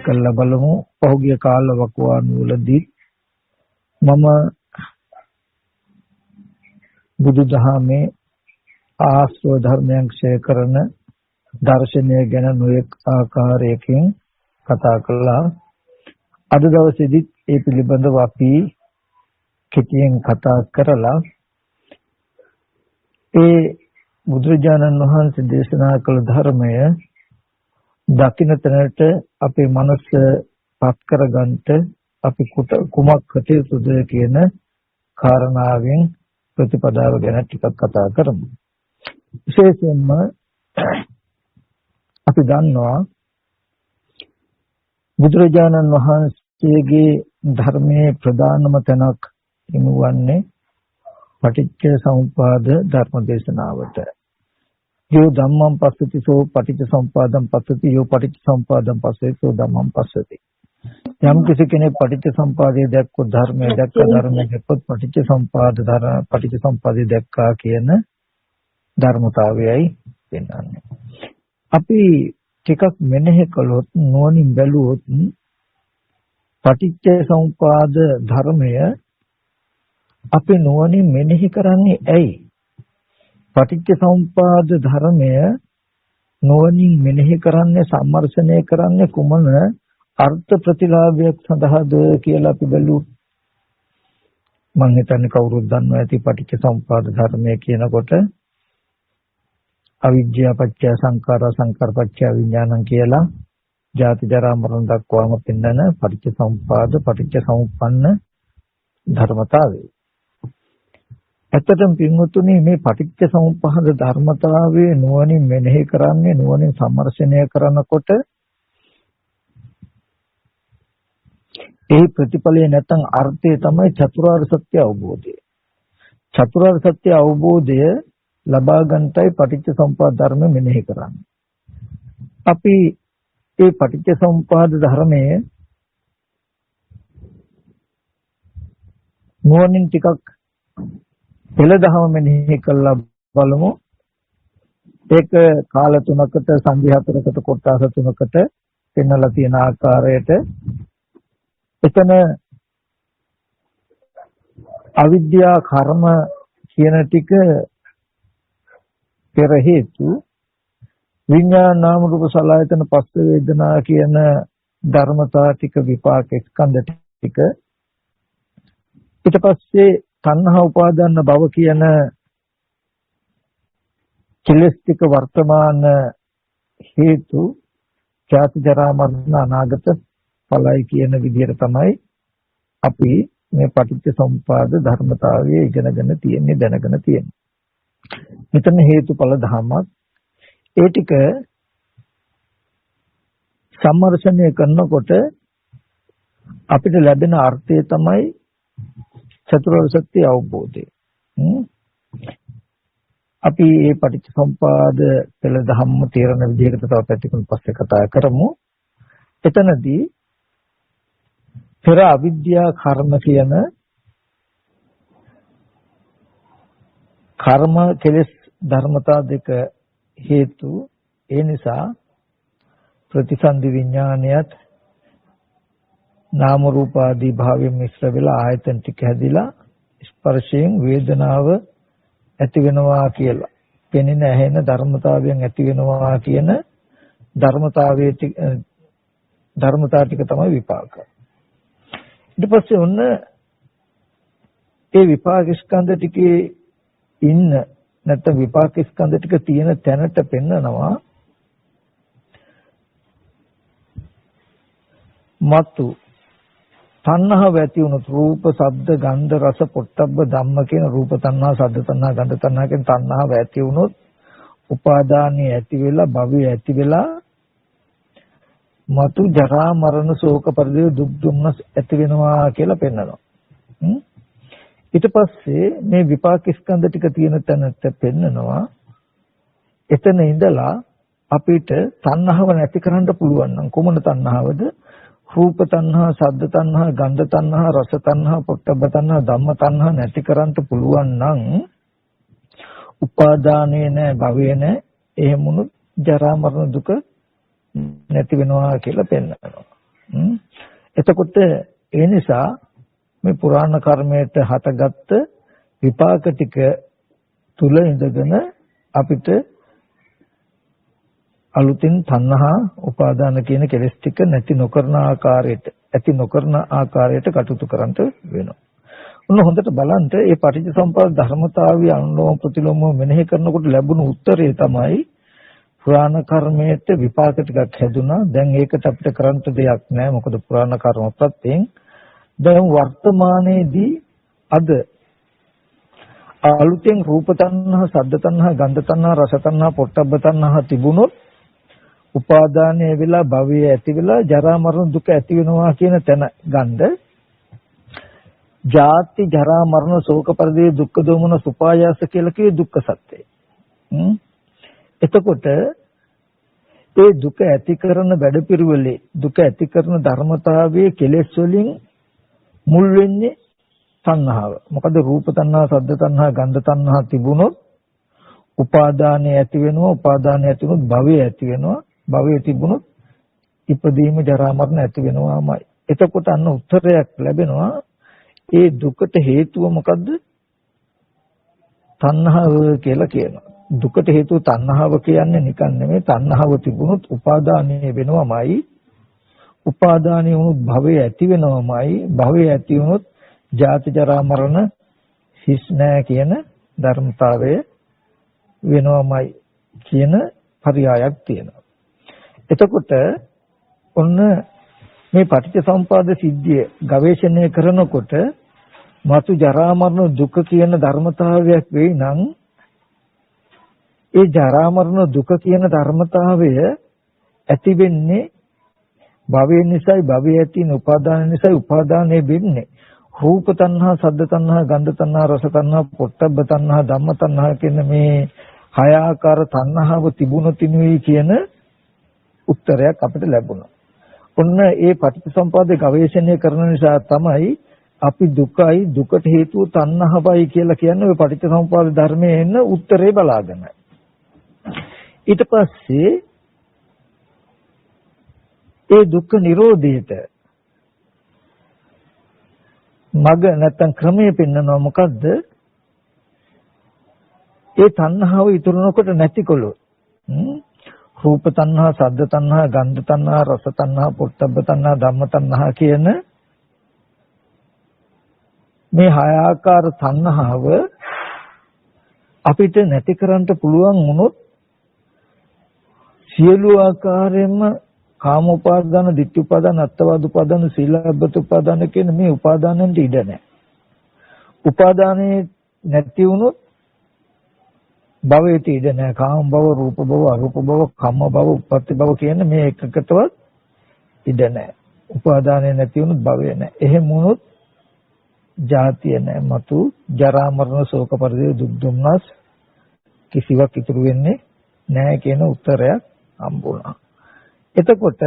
කළා බලමු. පහුගිය කාල වකවානුවලදී මම බුදුදහමේ ආශ්‍රව ධර්මයන් ක්ෂය කරන දර්ශනය ගැන නොයෙක් ආකාරයකින් කතා කළා. අද දවසේදී ඒ පිළිබඳව අපි කෙටියෙන් කතා කරලා ඒ බුදුරජාණන් වහන්සේ දේශනා කළ ධර්මය දකින්න තැනට අපේ මනස පත් කරගන්නට අපි කුමක් කටයුතුද කියන කාරණාවෙන් ප්‍රතිපදාව ගැන ටිකක් කතා කරමු. විශේෂයෙන්ම අපි දන්නවා බුදුරජාණන් වහන්සේගේ ධර්මයේ ප්‍රධානම තැනක් හිමුවන්නේ පටිච්ච සමුප්පාද ධර්ම දේශනාවට. යෝ ධම්මං පස්සති සෝ පටිච්ච සමුප්පාදං පස්සති යෝ පටිච්ච සමුප්පාදං පස්සති සෝ ධම්මං පස්සති. යම් කිසි කෙනෙක් පටිච්ච සමුප්පාදයේ දැක්කොත් ධර්මයේ ධර්මයේ දැක්කොත් පටිච්ච සමුප්පාදයේ දැක්කා කියන ධර්මතාවයයි වෙනන්නේ. අපි ටිකක් මෙනෙහි කළොත් නුවණින් බැලුවොත් පටිච්ච සමුප්පාද ධර්මය අපි නුවණින් මෙනෙහි කරන්නේ ඇයි? පටිච්ච සමුප්පාද ධර්මය නුවණින් මෙනෙහි කරන්නේ සම්මර්ෂණය කරන්නේ කුමන අර්ථ ප්‍රතිලාභයක් සඳහාද කියලා අපි බැලුවොත් මම හිතන්නේ කවුරුත් දන්නවා ඇති පටිච්ච සමුප්පාද ධර්මය කියනකොට අවිද්‍යාව පත්‍ය සංඛාරා සංඛාර පත්‍ය විඥානං කියලා ජාති ජරා මරණ දක්වාම පෙන්වන පටිච්ච සමුප්පාද පටිච්ච සමුප්පන්න ධර්මතාවය. ඇත්තටම පින්වතුනි මේ පටිච්ච සමුප්පාද ධර්මතාවයේ නුවණින් මෙනෙහි කරන්නේ නුවණින් සම්මර්ෂණය කරනකොට ඒ ප්‍රතිඵලය නැත්නම් අර්ථය තමයි චතුරාර්ය සත්‍ය අවබෝධය. චතුරාර්ය සත්‍ය අවබෝධය ලබා ගන්නටයි පටිච්ච සමුප්පාද ධර්ම මෙනෙහි කරන්නේ. අපි මේ පටිච්ච සමුප්පාද ධර්මයේ නුවණින් ටිකක් පෙළදහම මෙනෙහි කළා බලමු. ඒක කාල තුනකට සංධි හතරකට කොටස් තුනකට පෙන්වලා තියෙන ආකාරයට එතන අවිද්‍යා කර්ම කියන ටික පෙර හේතු විඥාන නාම රූප සලආයතන පස්ස වේදනා කියන ධර්මතා ටික විපාක ස්කන්ධ ටික ඊට පස්සේ තණ්හා උපාදාන භව කියන කෙලෙස් ටික වර්තමාන හේතු ජාති ජරා මරණ අනාගත ඵලයි කියන විදිහට තමයි අපි මේ පටිච්ච සමුප්පාද ධර්මතාවය ඉගෙනගෙන තියෙන්නේ දැනගෙන තියෙන්නේ. මෙතන හේතුඵල ධමයක් ඒ ටික සම්මර්ෂණය කරනකොට අපිට ලැබෙන අර්ථය තමයි චතුරාර්ය සත්‍ය අවබෝධය. අපි මේ පටිච්ච සමුප්පාද පෙළ ධම්ම තේරෙන විදිහකට තව පැතිකුන් පස්සේ කතා කරමු. එතනදී පෙර අවිද්‍යා කර්ම කියන කර්ම කෙලෙස් ධර්මතා දෙක හේතු ඒ නිසා ප්‍රතිසන්දි විඥානයත් නාම රූප ආදී භාවයෙන් මිශ්‍ර වෙලා ආයතන ටික හැදිලා ස්පර්ශයෙන් වේදනාව ඇති වෙනවා කියලා පෙනෙන ඇහෙන ධර්මතාවයෙන් ඇති වෙනවා කියන ධර්මතාවයේ ධර්මතා ටික තමයි විපාක. ඊට පස්සේ ඔන්න ඒ විපාක ස්කන්ධ ටිකේ ඉන්න නැත්නම් විපාක ස්කන්ධ ටික තියෙන තැනට පෙන්නනවා මතු තණ්හාව ඇති වුණොත් රූප, ශබ්ද, ගන්ධ, රස, පොට්ටබ්බ ධම්ම කියන රූප තණ්හා, ශබ්ද තණ්හා, ගන්ධ තණ්හා කියන තණ්හාව ඇති වුණොත් උපාදානිය ඇති වෙලා භවය ඇති වෙලා මතු ජරා මරණ ශෝක පරිදේ දුක් දුම්නස් ඇති වෙනවා කියලා පෙන්නනවා. ඊට පස්සේ මේ විපාක ස්කන්ධ ටික තියෙන තැනට පෙන්නනවා එතන ඉඳලා අපිට තණ්හාව නැති කරන්න පුළුවන් නම් කොමන තණ්හාවද? රූප තණ්හා, ශබ්ද තණ්හා, ගන්ධ තණ්හා, රස තණ්හා, පොට්ටබ්බ තණ්හා, ධම්ම තණ්හා නැති කරන්න පුළුවන් නම් උපාදානේ නැ, භවේ නැ, එහෙමුණු ජරා මරණ දුක නැති වෙනවා කියලා පෙන්නනවා. එතකොට ඒ නිසා මේ පුරාණ කර්මයට හටගත්ත විපාක ටික තුල ඉඳගෙන අපිට අලුතින් තණ්හා උපාදාන කියන කෙලෙස් ටික නැති නොකරන ආකාරයට ඇති නොකරන ආකාරයට කටයුතු කරන්න වෙනවා. ඔන්න හොඳට බලන්න මේ පටිච්චසමුප්පාද ධර්මතාවය අනුලෝම ප්‍රතිලෝම මෙනෙහි කරනකොට ලැබුණු උත්තරේ තමයි පුරාණ කර්මයට විපාක ටිකක් හැදුනා. දැන් ඒකට අපිට කරන්න දෙයක් නැහැ. මොකද පුරාණ කර්ම ප්‍රත්‍යයෙන් දැන් වර්තමානයේදී අද අලුතෙන් රූප තණ්හා, ශබ්ද තණ්හා, ගන්ධ තණ්හා, රස තණ්හා, පොට්ටබ්බ තණ්හා තිබුණොත් උපාදානය වෙලා භවය ඇති වෙලා ජරා මරණ දුක ඇති වෙනවා කියන තැන ගන්න. ජාති ජරා මරණ ශෝක පරිදේ දුක්ඛ දෝමන සුපායාස කියලා කියේ දුක්ඛ සත්‍යය. එතකොට ඒ දුක ඇති කරන වැඩපිළිවෙලේ දුක ඇති කරන ධර්මතාවයේ කෙලෙස් වලින් මුල් වෙන්නේ තණ්හාව. මොකද රූප තණ්හා, ශබ්ද තණ්හා, ගන්ධ තණ්හා තිබුණොත් උපාදානය ඇති වෙනවා. උපාදානය ඇති වුණොත් භවය ඇති වෙනවා. භවය තිබුණොත් ඉපදීම ජරා මරණ ඇති වෙනවාමයි. එතකොට අන්න උත්තරයක් ලැබෙනවා. ඒ දුකට හේතුව මොකද්ද? තණ්හාව කියලා කියනවා. දුකට හේතුව තණ්හාව කියන්නේ නිකන් නෙමෙයි. තණ්හාව තිබුණොත් උපාදානය වෙනවමයි. උපාදානය වුණොත් භවය ඇති වෙනවමයි. භවය ඇති වුණොත් ජාති ජරා මරණ හිස් නැහැ කියන ධර්මතාවය වෙනවමයි කියන පරයයක් තියෙනවා. එතකොට ඔන්න මේ පටිච්චසමුපාද සිද්ධිය ගවේෂණය කරනකොට මතු ජරා මරණ දුක කියන ධර්මතාවයක් වෙයි නම් ඒ ජරා මරණ දුක කියන ධර්මතාවය ඇති වෙන්නේ භවය නිසායි. භවය ඇති වෙන උපාදාන නිසායි. උපාදානය වෙන්නේ රූප තණ්හා, ශබ්ද තණ්හා, ගන්ධ තණ්හා, රස තණ්හා, පොට්ටබ්බ තණ්හා, ධම්ම තණ්හා කියන මේ හය ආකාර තණ්හාව තිබුණොත් ඉනුයි කියන උත්තරයක් අපිට ලැබුණා. ඔන්න ඒ පටිච්චසමුපාද ගවේෂණය කරන නිසා තමයි අපි දුකයි දුකට හේතුව තණ්හාවයි කියලා කියන්නේ ඔය පටිච්චසමුපාද ධර්මයේ එන උත්තරේ බලාගෙනයි. ඊට පස්සේ ඒ දුක්ඛ නිරෝධයට මග නැත්තම් ක්‍රමයේ පෙන්වනවා. මොකද්ද? ඒ තණ්හාව ඉතුරුනකොට නැතිකොළොත් රූප තණ්හා, ශබ්ද තණ්හා, ගන්ධ තණ්හා, රස තණ්හා, පොට්ටබ්බ තණ්හා, ධම්ම තණ්හා කියන මේ හය ආකාර තණ්හාව අපිට නැති කරන්න පුළුවන් වුණොත් සියලු ආකාරයෙන්ම කාම උපාදාන, ditthi උපාදාන, අත්තවාද උපාදාන, සීලබ්බත උපාදාන කියන මේ උපාදානෙන්ට ඉඩ නැහැ. උපාදානේ නැති වුණොත් භවයට ඉඩ නැහැ. කාම භව, රූප භව, අරූප භව, කම්ම භව, උප්පත්ති භව කියන මේ එකකටවත් ඉඩ නැහැ. උපාදානේ නැති වුණොත් භවය නැහැ. එහෙම වුණොත් ජාතිය නැහැ. මතු ජරා මරණ ශෝක පරිදේ දුක් දුම්නස් කිසිවක් ඉතුරු වෙන්නේ නැහැ කියන උත්තරයක් හම්බුණා. එතකොට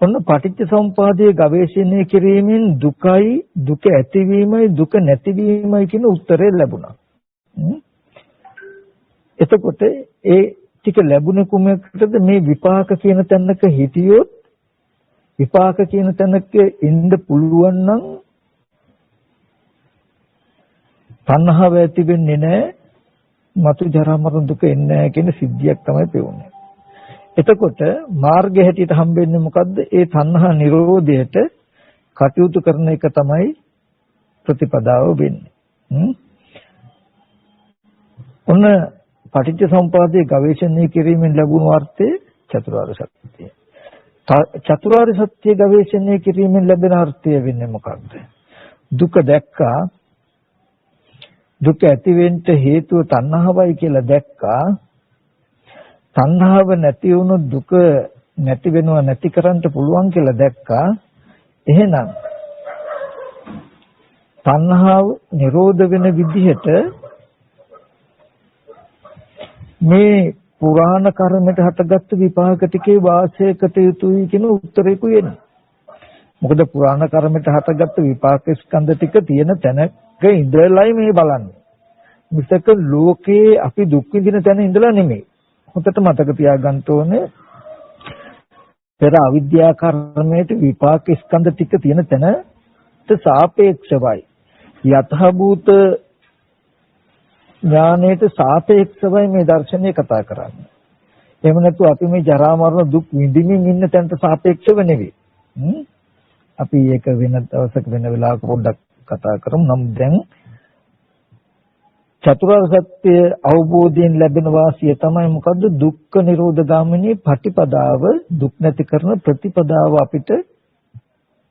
ඔන්න පටිච්චසමුපාදයේ ගවේෂණය කිරීමෙන් දුකයි දුක ඇතිවීමයි දුක නැතිවීමයි කියන උත්තරය ලැබුණා. එතකොට ඒ ටික ලැබුණේ කුමකටද? මේ විපාක කියන තැනක හිටියොත් විපාක කියන තැනක ඉන්න පුළුවන් නම් තණ්හාව ඇති වෙන්නේ නැහැ. මතු ජරා මරණ දුක එන්නේ නැහැ කියන සිද්ධියක් තමයි පෙවුනේ. එතකොට මාර්ගය හැටියට හම්බෙන්නේ මොකද්ද? ඒ තණ්හා නිරෝධයට කටයුතු කරන එක තමයි ප්‍රතිපදාව වෙන්නේ. ඔන්න පටිච්චසමුපාදයේ ගවේෂණය කිරීමෙන් ලැබුණු අර්ථය චතුරාර්ය සත්‍යය. චතුරාර්ය සත්‍ය ගවේෂණය කිරීමෙන් ලැබෙන අර්ථය වෙන්නේ මොකක්ද? දුක දැක්කා. දුක ඇති වෙන්න හේතුව තණ්හාවයි කියලා දැක්කා. තණ්හාව නැති වුණොත් දුක නැති වෙනව නැති කරන්න පුළුවන් කියලා දැක්කා. එහෙනම් තණ්හාව නිරෝධ වෙන විදිහට මේ පුරාණ කර්මයට හටගත්තු විපාක ටිකේ වාසයකට යුතුයි කියන උත්තරේක එන්නේ. මොකද පුරාණ කර්මයට හටගත්තු විපාක ස්කන්ධ ටික තියෙන තැනක ඉඳලයි මේ බලන්නේ. මිසක ලෝකේ අපි දුක් විඳින තැන ඉඳලා නෙමෙයි. හොඳට මතක තියාගන්න ඕනේ. පෙර අවිද්‍යා කර්මයට විපාක ස්කන්ධ ටික තියෙන තැනට සාපේක්ෂවයි. යථාභූත ඥානයට සාපේක්ෂවයි මේ දර්ශනය කතා කරන්නේ. එහෙම නැතු අපි මේ ජරා මරණ දුක් විඳින්මින් ඉන්න තැනට සාපේක්ෂව නෙවෙයි. අපි ඒක වෙන දවසක වෙන වෙලාවක පොඩ්ඩක් කතා කරමු. නම් දැන් චතුරාර්ය සත්‍ය අවබෝධයෙන් ලැබෙන වාසිය තමයි මොකද්ද? දුක්ඛ නිරෝධ ගාමිනී පටිපදාව, දුක් නැති කරන ප්‍රතිපදාව අපිට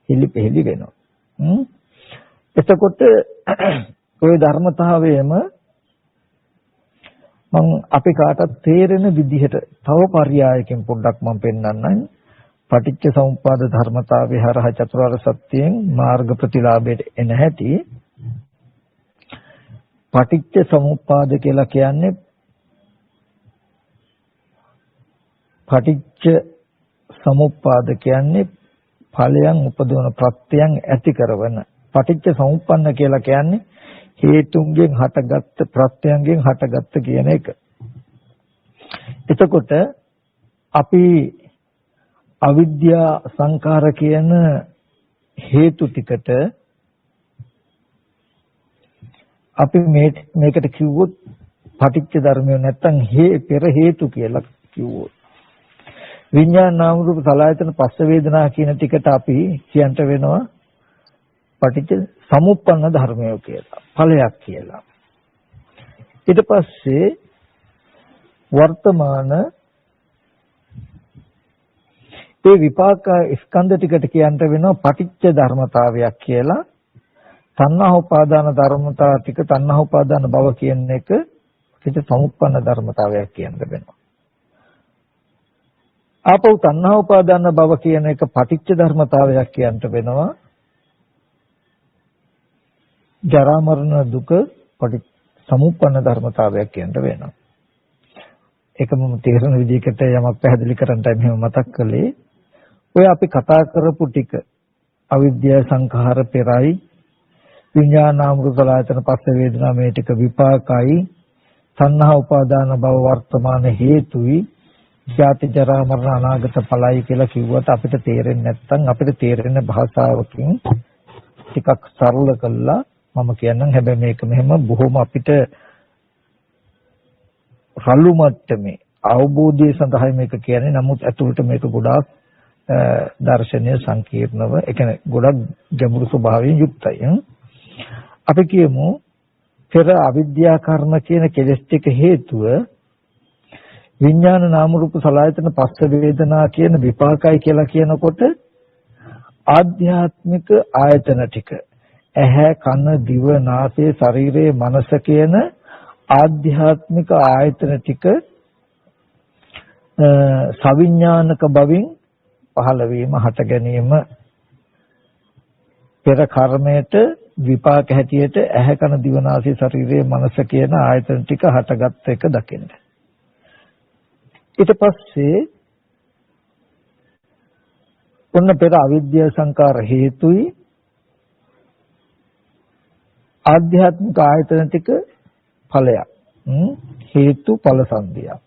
හිලිපෙහෙලි වෙනවා. එතකොට ওই ධර්මතාවයම මම අපි කාටත් තේරෙන විදිහට තව පర్యాయකින් පොඩ්ඩක් මම පෙන්නන්නම්. පටිච්ච සමුප්පාද ධර්මතාවය හරහා චතුරාර්ය සත්‍යයෙන් මාර්ග ප්‍රතිලාභයට එන හැටි. පටිච්ච සමුප්පාද කියලා කියන්නේ ඵලයන් උපදවන ප්‍රත්‍යයන් ඇති කරන. පටිච්ච සමුප්පන්න කියලා කියන්නේ හේතුන්ගෙන් හටගත්ත ප්‍රත්‍යයන්ගෙන් හටගත්ත කියන එක. එතකොට අපි අවිද්‍යා සංඛාර කියන හේතු ටිකට අපි මේකට කිව්වොත් පටිච්ච ධර්මය නැත්තම් පෙර හේතු කියලා කිව්වොත් විඤ්ඤාණ නාම රූප සලආයතන පස්ස වේදනා කියන ටිකට අපි කියන්ට වෙනවා පටිච්ච සමුප්පන්න ධර්මය කියලා ඵලයක් කියලා. ඊට පස්සේ වර්තමාන ඒ විපාක ස්කන්ධ ටිකට කියන්ට වෙනවා පටිච්ච ධර්මතාවයක් කියලා. තණ්හා උපාදාන ධර්මතා ටික තණ්හා උපාදාන භව කියන එක පිට සමුප්පන්න ධර්මතාවයක් කියන්න වෙනවා. ආපහු තණ්හා උපාදාන භව කියන එක පටිච්ච ධර්මතාවයක් කියන්න වෙනවා. ජරා මරණ දුක සමුප්පන්න ධර්මතාවයක් කියන්න වෙනවා. ඒක මම තේරෙන විදිහකට යමක් පැහැදිලි කරන්නයි මෙහෙම මතක් කළේ. ඔය අපි කතා කරපු ටික අවිද්‍යාව සංඛාර පෙරයි විඤ්ඤාණාමෘතලායතන පස්ස වේදනා මේ ටික විපාකයි තණ්හා උපාදාන භව වර්තමාන හේතුයි ජාති ජරා මරණ අනාගත ඵලයි කියලා කිව්වට අපිට තේරෙන්නේ නැත්නම් අපිට තේරෙන භාෂාවකින් ටිකක් සරල කළා මම කියන්නම්. හැබැයි මේක මෙහෙම බොහොම අපිට රළු මට්ටමේ අවබෝධය සඳහා මේක කියන්නේ. නමුත් ඇතුළට මේක ගොඩාක් දර්ශනීය සංකීර්ණව ඒ කියන්නේ ගොඩක් ගැඹුරු ස්වභාවයෙන් යුක්තයි. අපි කියමු පෙර අවිද්‍යා කර්ම කියන කෙලෙස් ටික හේතුව විඥාන නාම රූප සලආයතන පස්ස වේදනා කියන විපාකයි කියලා කියනකොට ආධ්‍යාත්මික ආයතන ටික ඇහැ කන දිව නාසය ශරීරය මනස කියන ආධ්‍යාත්මික ආයතන ටික සවිඥානික බවින් පහළ වීම හට ගැනීම පෙර කර්මයට විපාක හැටියට ඇහැ කන දිව නාසය ශරීරය මනස කියන ආයතන ටික හටගත් එක දකින්න. ඊට පස්සේ ඔන්න පෙර අවිද්‍යා සංකාර හේතුයි ආධ්‍යාත්මික ආයතන ටික ඵලයක්. හේතු ඵල සංදියක්.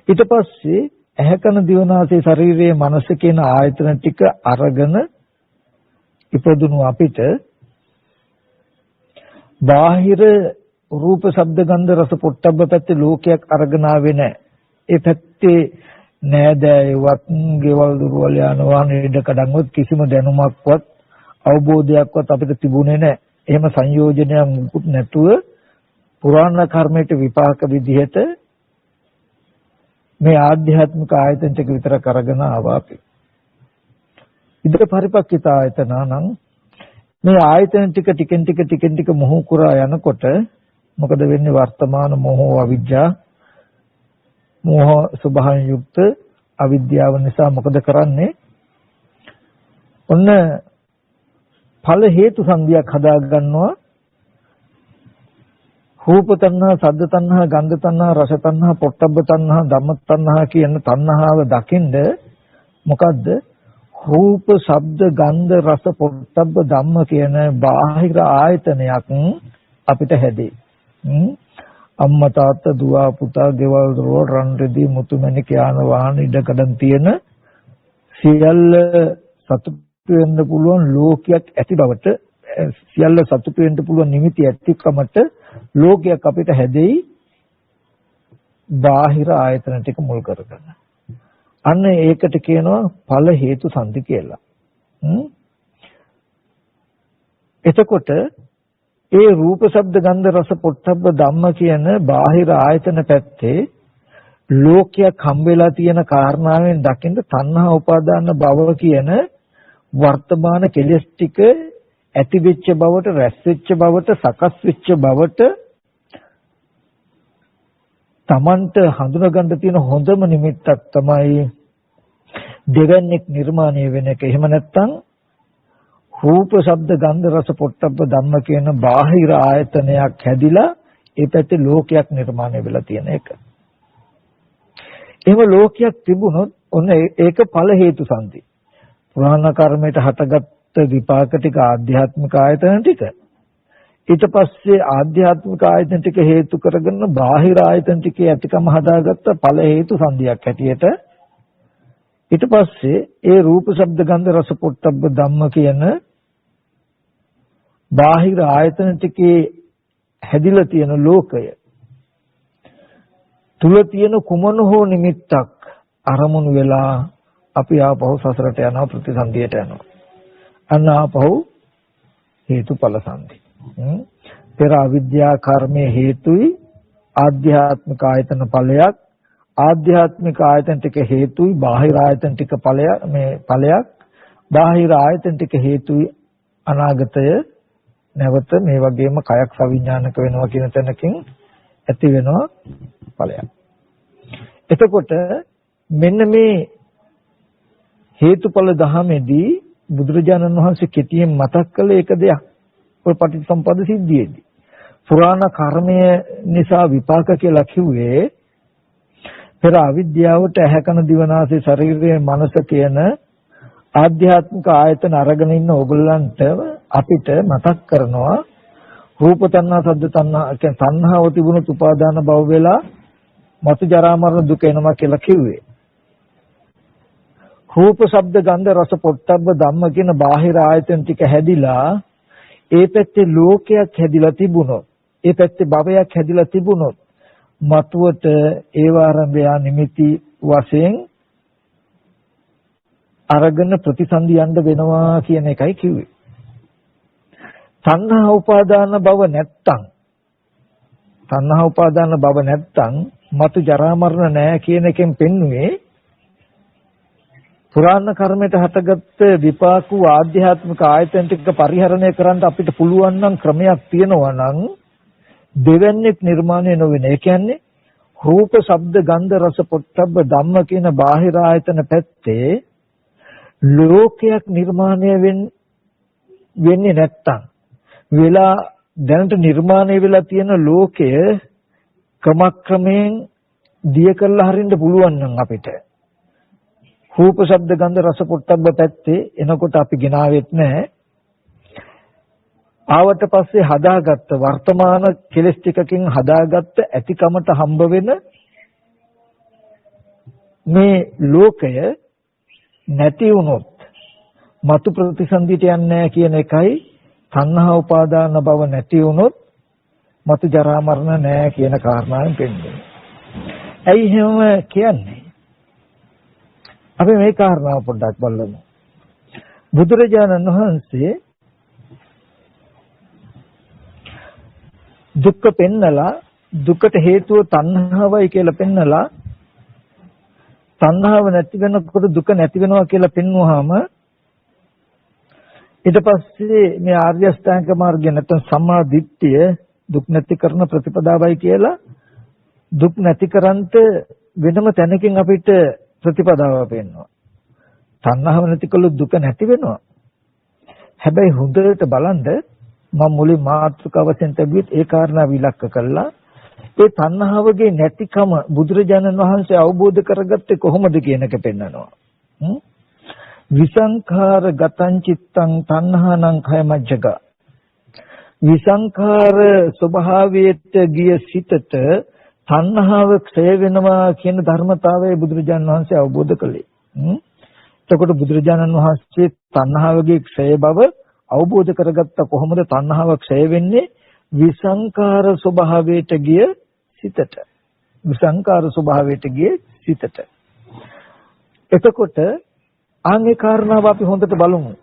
ඊට පස්සේ ඇහැ කන දිව නාසය ශරීරයේ මනස කියන ආයතන ටික අරගෙන ඉපදුණු අපිට බාහිර රූප ශබ්ද ගන්ධ රස පොට්ටබ්බ පැත්තේ ලෝකයක් අරගෙන ආවේ නැහැ. ඒ පැත්තේ නෑදෑයවත් ගෙවල් දුරවල් යන වාහන ඉඩකඩම්වත් කිසිම දැනුමක්වත් අවබෝධයක්වත් අපිට තිබුණේ නැහැ. එහෙම සංයෝජනයක් මුකුත් නැතුව පුරාණ කර්මයට විපාක විදිහට මේ ආධ්‍යාත්මික ආයතන ටික විතර කරගෙන ආවා අපි. ඉදිර පරිපක්කිත ආයතන නම් මේ ආයතන ටිකෙන් ටික මොහු කරා යනකොට මොකද වෙන්නේ? වර්තමාන මොහෝ අවිජ්ජා මෝහ ස්වභාවයෙන් යුක්ත අවිද්‍යාව නිසා මොකද කරන්නේ? ඔන්න ඵල හේතු සංදියක් හදා ගන්නවා. රූප තණ්හා, සද්ද තණ්හා, ගන්ධ තණ්හා, රස තණ්හා, පොට්ටබ්බ තණ්හා, ධම්ම තණ්හා කියන තණ්හාව දකින්ද මොකද්ද? රූප, ශබ්ද, ගන්ධ, රස, පොට්ටබ්බ ධම්ම කියන බාහිර ආයතනයක් අපිට හැදේ. අම්මා තාත්තා දුව පුතා ගෙවල් දොරවල් රන් රෙදි මුතුමැණික් යාන වාහන ඉඩකඩම් තියෙන සියල්ල සතුටු වෙන්න පුළුවන් ලෝකයක් ඇති බවට සියල්ල සතුටු වෙන්න පුළුවන් නිමිති ඇතිකමට ලෝකයක් අපිට හැදෙයි බාහිර ආයතන ටික මුල් කරගෙන. අන්න ඒකට කියනවා ඵල හේතු සංදි කියලා. එතකොට ඒ රූප ශබ්ද ගන්ධ රස පොට්ටබ්බ ධම්ම කියන බාහිර ආයතන පැත්තේ ලෝකයක් හම්බෙලා තියෙන කාරණාවෙන් දකින්න තණ්හා උපාදාන භව කියන වර්තමාන කෙලෙස් ටික ඇති වෙච්ච බවට රැස් වෙච්ච බවට සකස් වෙච්ච බවට තමන්ට හඳුනා ගන්න තියෙන හොඳම නිමිත්තක් තමයි දෙවන්නේක් නිර්මාණය වෙන එක. එහෙම නැත්නම් රූප ශබ්ද ගන්ධ රස පොට්ටබ්බ ධම්ම කියන බාහිර ආයතනයක් හැදිලා ඒ පැත්තේ ලෝකයක් නිර්මාණය වෙලා තියෙන එක. එහෙම ලෝකයක් තිබුණොත් ඔන්න ඒක ඵල හේතු සංදි. පුරාණ කර්මයට හටගත්ත විපාක ටික ආධ්‍යාත්මික ආයතන ටික. ඊට පස්සේ ආධ්‍යාත්මික ආයතන ටික හේතු කරගෙන බාහිර ආයතන ටිකේ ඇතිකම හදාගත්ත ඵල හේතු සංදියක් හැටියට ඊට පස්සේ ඒ රූප ශබ්ද ගන්ධ රස පොට්ටබ්බ ධම්ම කියන බාහිර ආයතන ටිකේ හැදිලා තියෙන ලෝකය තුල තියෙන කුමන හෝ නිමිත්තක් අරමුණු වෙලා අපි ආපහු සසරට යනවා ප්‍රතිසන්දියට යනවා. අන්න ආපහු හේතුඵල සංදි. පෙර අවිද්‍යා කර්මයේ හේතුයි ආධ්‍යාත්මික ආයතන ඵලයක් ආධ්‍යාත්මික ආයතන ටික හේතුයි බාහිර ආයතන ටික ඵලයක් මේ ඵලයක් බාහිර ආයතන ටික හේතුයි අනාගතය නැවත මේ වගේම කයක් සවිඥානික වෙනවා කියන තැනකින් ඇති වෙනවා ඵලයක්. එතකොට මෙන්න මේ හේතුඵල ධහමේදී බුදුරජාණන් වහන්සේ කෙටියෙන් මතක් කළ එක දෙයක්. ඔය පටිච්චසමුප්පාද සිද්ධියේදී පුරාණ කර්මය නිසා විපාක කියලා කිව්වේ පෙර අවිද්‍යාවට ඇහැකන දිවනාසය ශරීරයේ මනස කියන ආධ්‍යාත්මික ආයතන අරගෙන ඉන්න ඕගොල්ලන්ට අපිට මතක් කරනවා රූප තණ්හා සද්ද තණ්හා කියන තණ්හාව තිබුණොත් උපාදාන භව වෙලා මතු ජරා මරණ දුක එනවා කියලා කිව්වේ. රූප ශබ්ද ගන්ධ රස පොට්ටබ්බ ධම්ම කියන බාහිර ආයතන ටික හැදිලා ඒ පැත්තේ ලෝකයක් හැදිලා තිබුණොත් ඒ පැත්තේ භවයක් හැදිලා තිබුණොත් මතුවට ඒව ආරම්භය නිමිති වශයෙන් අරගෙන ප්‍රතිසන්දි යන්න වෙනවා කියන එකයි කිව්වේ. තණ්හා උපාදාන භව නැත්තම් මතු ජරා මරණ නැහැ කියන එකෙන් පෙන්වුවේ පුරාණ කර්මයට හටගත්ත විපාක වූ ආධ්‍යාත්මික ආයතන ටික පරිහරණය කරන්න අපිට පුළුවන් නම් ක්‍රමයක් තියෙනවා නම් දෙවන්නේක් නිර්මාණය නොවෙන. ඒ කියන්නේ රූප ශබ්ද ගන්ධ රස පොට්ටබ්බ ධම්ම කියන බාහිර ආයතන පැත්තේ ලෝකයක් නිර්මාණය වෙන්නේ නැත්තම් වෙලා දැනට නිර්මාණය වෙලා තියෙන ලෝකය ක්‍රමක්‍රමයෙන් දිය කරලා හරින්න පුළුවන් නම් අපිට රූප ශබ්ද ගන්ධ රස පොට්ටබ්බ පැත්තේ එනකොට අපි ගෙනාවෙත් නැහැ. ආවට පස්සේ හදාගත්ත වර්තමාන කෙලස් ටිකකින් හදාගත්ත ඇතිකමට හම්බ වෙන මේ ලෝකය නැති වුණොත් මතු ප්‍රතිසන්දිට යන්නේ කියන එකයි තණ්හා උපාදාන භව නැති වුණොත් මතු ජරා මරණ නැහැ කියන කාරණාවෙන් පෙන්නන්නේ. ඇයි එහෙම කියන්නේ? අපි මේ කාරණාව පොඩ්ඩක් බලමු. බුදුරජාණන් වහන්සේ දුක්ඛ පෙන්නලා දුකට හේතුව තණ්හාවයි කියලා පෙන්නලා තණ්හාව නැති වෙනකොට දුක නැති වෙනවා කියලා පෙන්වුවාම ඊට පස්සේ මේ ආර්ය අෂ්ටාංග මාර්ගය නැත්නම් සම්මා දිට්ඨිය දුක් නැති කරන ප්‍රතිපදාවයි කියලා දුක් නැති කරන්ට වෙනම තැනකින් අපිට ප්‍රතිපදාව පෙන්වනවා. තණ්හාව නැති කළොත් දුක නැති වෙනවා. හැබැයි හොඳට බලන්න මම මුලින් මාතෘකාව වශයෙන් තිබුත් ඒ කාරණා විලක්ක කළා. ඒ තණ්හාවගේ නැතිකම බුදුරජාණන් වහන්සේ අවබෝධ කරගත්තේ කොහොමද කියන එක පෙන්නනවා. විසංඛාර ගතං චිත්තං තණ්හානං khයමජ්ජක. විසංඛාර ස්වභාවයට ගිය සිතට තණ්හාව ක්ෂය වෙනවා කියන ධර්මතාවය බුදුරජාණන් වහන්සේ අවබෝධ කළේ. එතකොට බුදුරජාණන් වහන්සේ තණ්හාවගේ ක්ෂය බව අවබෝධ කරගත්ත කොහොමද තණ්හාව ක්ෂය වෙන්නේ? විසංකාර ස්වභාවයට ගිය සිතට. විසංකාර ස්වභාවයට ගිය සිතට. එතකොට ආන්ගේ කාරණාව අපි හොඳට බලමු.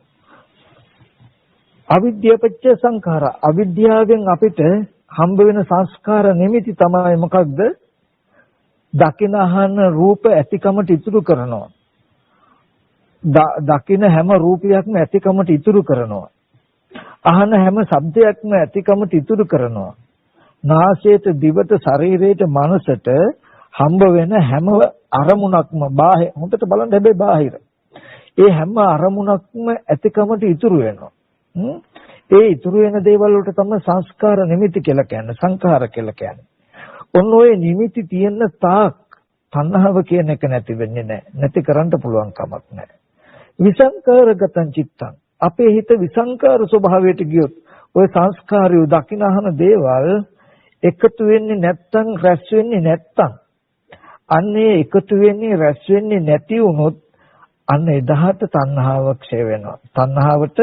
අවිද්‍යාපච්ච සංඛාර. අවිද්‍යාවෙන් අපිට හම්බ වෙන සංස්කාර නිමිති තමයි මොකක්ද? දකින අහන රූප ඇතිකමට ඉතුරු කරනවා. දකින හැම රූපයක්ම ඇතිකමට ඉතුරු කරනවා. අහන හැම ශබ්දයක්ම ඇතිකමට ඉතුරු කරනවා. නාසයට, දිවට, ශරීරයට, මනසට හම්බ වෙන හැම අරමුණක්ම බාහිර හොඳට බලන්න හැබැයි බාහිර. ඒ හැම අරමුණක්ම ඇතිකමට ඉතුරු වෙනවා. ඒ ඉතුරු වෙන දේවල් වලට තමයි සංස්කාර නිමිති කියලා කියන්නේ, සංඛාර කියලා කියන්නේ. ඔන්න ඔය නිමිති තියෙන තාක් තණ්හාව කියන එක නැති වෙන්නේ නැහැ. නැති කරන්න පුළුවන් කමක් නැහැ. විසංකාරගතං චිත්තං. අපේ හිත විසංකාර ස්වභාවයට ගියොත් ඔය සංස්කාරය දකිනහන දේවල් එකතු වෙන්නේ නැත්තම්, රැස් වෙන්නේ නැත්තම්, අන්නේ එකතු වෙන්නේ රැස් වෙන්නේ නැති වුණොත් අන්න එදාට තණ්හාව ක්ෂය වෙනවා. තණ්හාවට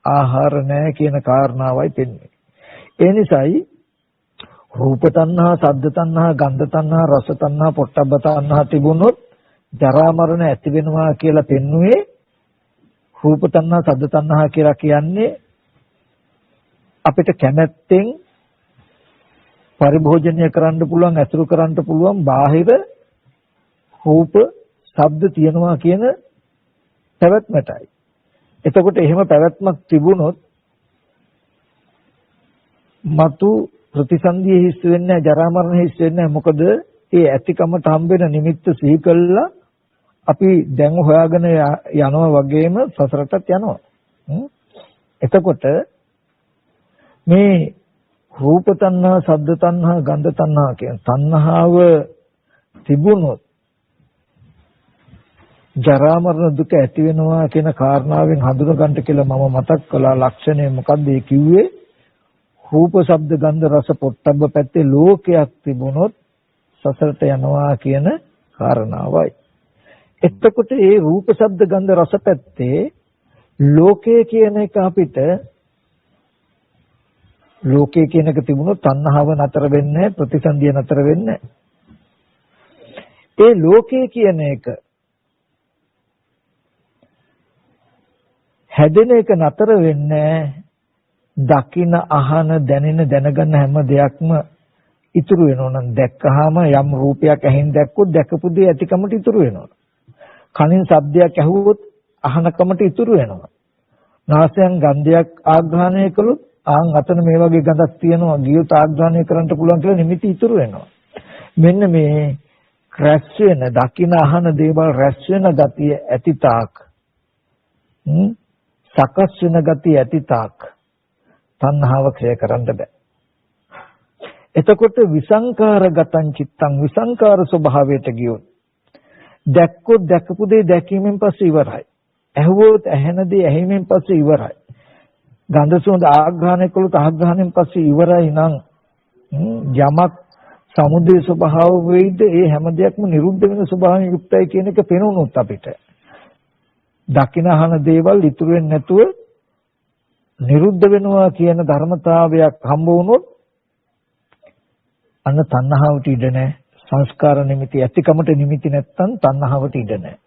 ආහාර නැහැ කියන කාරණාවයි පෙන්වන්නේ. ඒ නිසායි රූප තණ්හා, ශබ්ද තණ්හා, ගන්ධ තණ්හා, රස තණ්හා, පොට්ටබ්බ තණ්හා තිබුණොත් ජරා මරණ ඇති වෙනවා කියලා පෙන්වුවේ. රූප තණ්හා, ශබ්ද තණ්හා කියලා කියන්නේ අපිට කැමැත්තෙන් පරිභෝජනය කරන්න පුළුවන්, ඇසුරු කරන්න පුළුවන් බාහිර රූප, ශබ්ද තියනවා කියන පැවැත්මටයි. එතකොට එහෙම පැවැත්මක් තිබුණොත් මතු ප්‍රතිසන්දිය හිස් වෙන්නේ නැහැ, ජරා මරණ හිස් වෙන්නේ නැහැ. මොකද ඒ ඇතිකමට හම්බෙන නිමිත්ත සිහි කළා අපි දැන් හොයාගෙන යනවා වගේම සසරටත් යනවා. එතකොට මේ රූප තණ්හා, ශබ්ද තණ්හා, ගන්ධ තණ්හා කියන තණ්හාව තිබුණොත් ජරා මරණ දුක ඇති වෙනවා කියන කාරණාවෙන් හඳුන ගන්න කියලා මම මතක් කළා. ලක්ෂණය මොකද්ද ඒ කිව්වේ? රූප, ශබ්ද, ගන්ධ, රස, පොට්ටබ්බ පැත්තේ ලෝකයක් තිබුණොත් සසරට යනවා කියන කාරණාවයි. එතකොට ඒ රූප, ශබ්ද, ගන්ධ, රස පැත්තේ ලෝකය කියන එක අපිට ලෝකය කියන එක තිබුණොත් තණ්හාව නතර වෙන්නේ, ප්‍රතිසන්දිය නතර වෙන්නේ. ඒ ලෝකය කියන එක හැදෙන එක නතර වෙන්නේ දකින, අහන, දැනෙන, දැනගන්න හැම දෙයක්ම ඉතුරු වෙනවා නම් දැක්කහම යම් රූපයක් ඇහෙන් දැක්කොත් දැකපු දේ ඇතිකමට ඉතුරු වෙනවා. කනින් ශබ්දයක් ඇහුවොත් අහනකමට ඉතුරු වෙනවා. නාසයෙන් ගන්ධයක් ආග්‍රහණය කළොත් අතන මේ වගේ ගඳක් තියෙනවා ගියොත් ආග්‍රහණය කරන්න පුළුවන් කියලා නිමිති ඉතුරු වෙනවා. මෙන්න මේ රැස් වෙන දකින අහන දේවල් රැස් වෙන ගතිය ඇතිතාක් සකස් වෙන ගතිය ඇතිතාක් තණ්හාව ක්ෂය කරන්න බෑ. එතකොට විසංකාරගතං චිත්තං විසංකාර ස්වභාවයට ගියොත් දැක්කොත් දැකපු දේ දැකීමෙන් පස්සේ ඉවරයි. ඇහුවොත් ඇහෙන දේ ඇහිමෙන් පස්සේ ඉවරයි. ගන්ධ සුවඳ ආග්‍රහණය කළොත් ආග්‍රහණයෙන් පස්සේ ඉවරයි නම් යමක් සමුදය ස්වභාව වෙයිද ඒ හැම දෙයක්ම නිරුද්ධ වෙන ස්වභාවයෙන් යුක්තයි කියන එක පෙනුනොත් අපිට දකින අහන දේවල් ඉතුරු වෙන්නේ නැතුව නිරුද්ධ වෙනවා කියන ධර්මතාවයක් හම්බ වුණොත් අන්න තණ්හාවට ඉඩ නැහැ. සංස්කාර නිමිති ඇතිකමට නිමිති නැත්තම් තණ්හාවට ඉඩ නැහැ.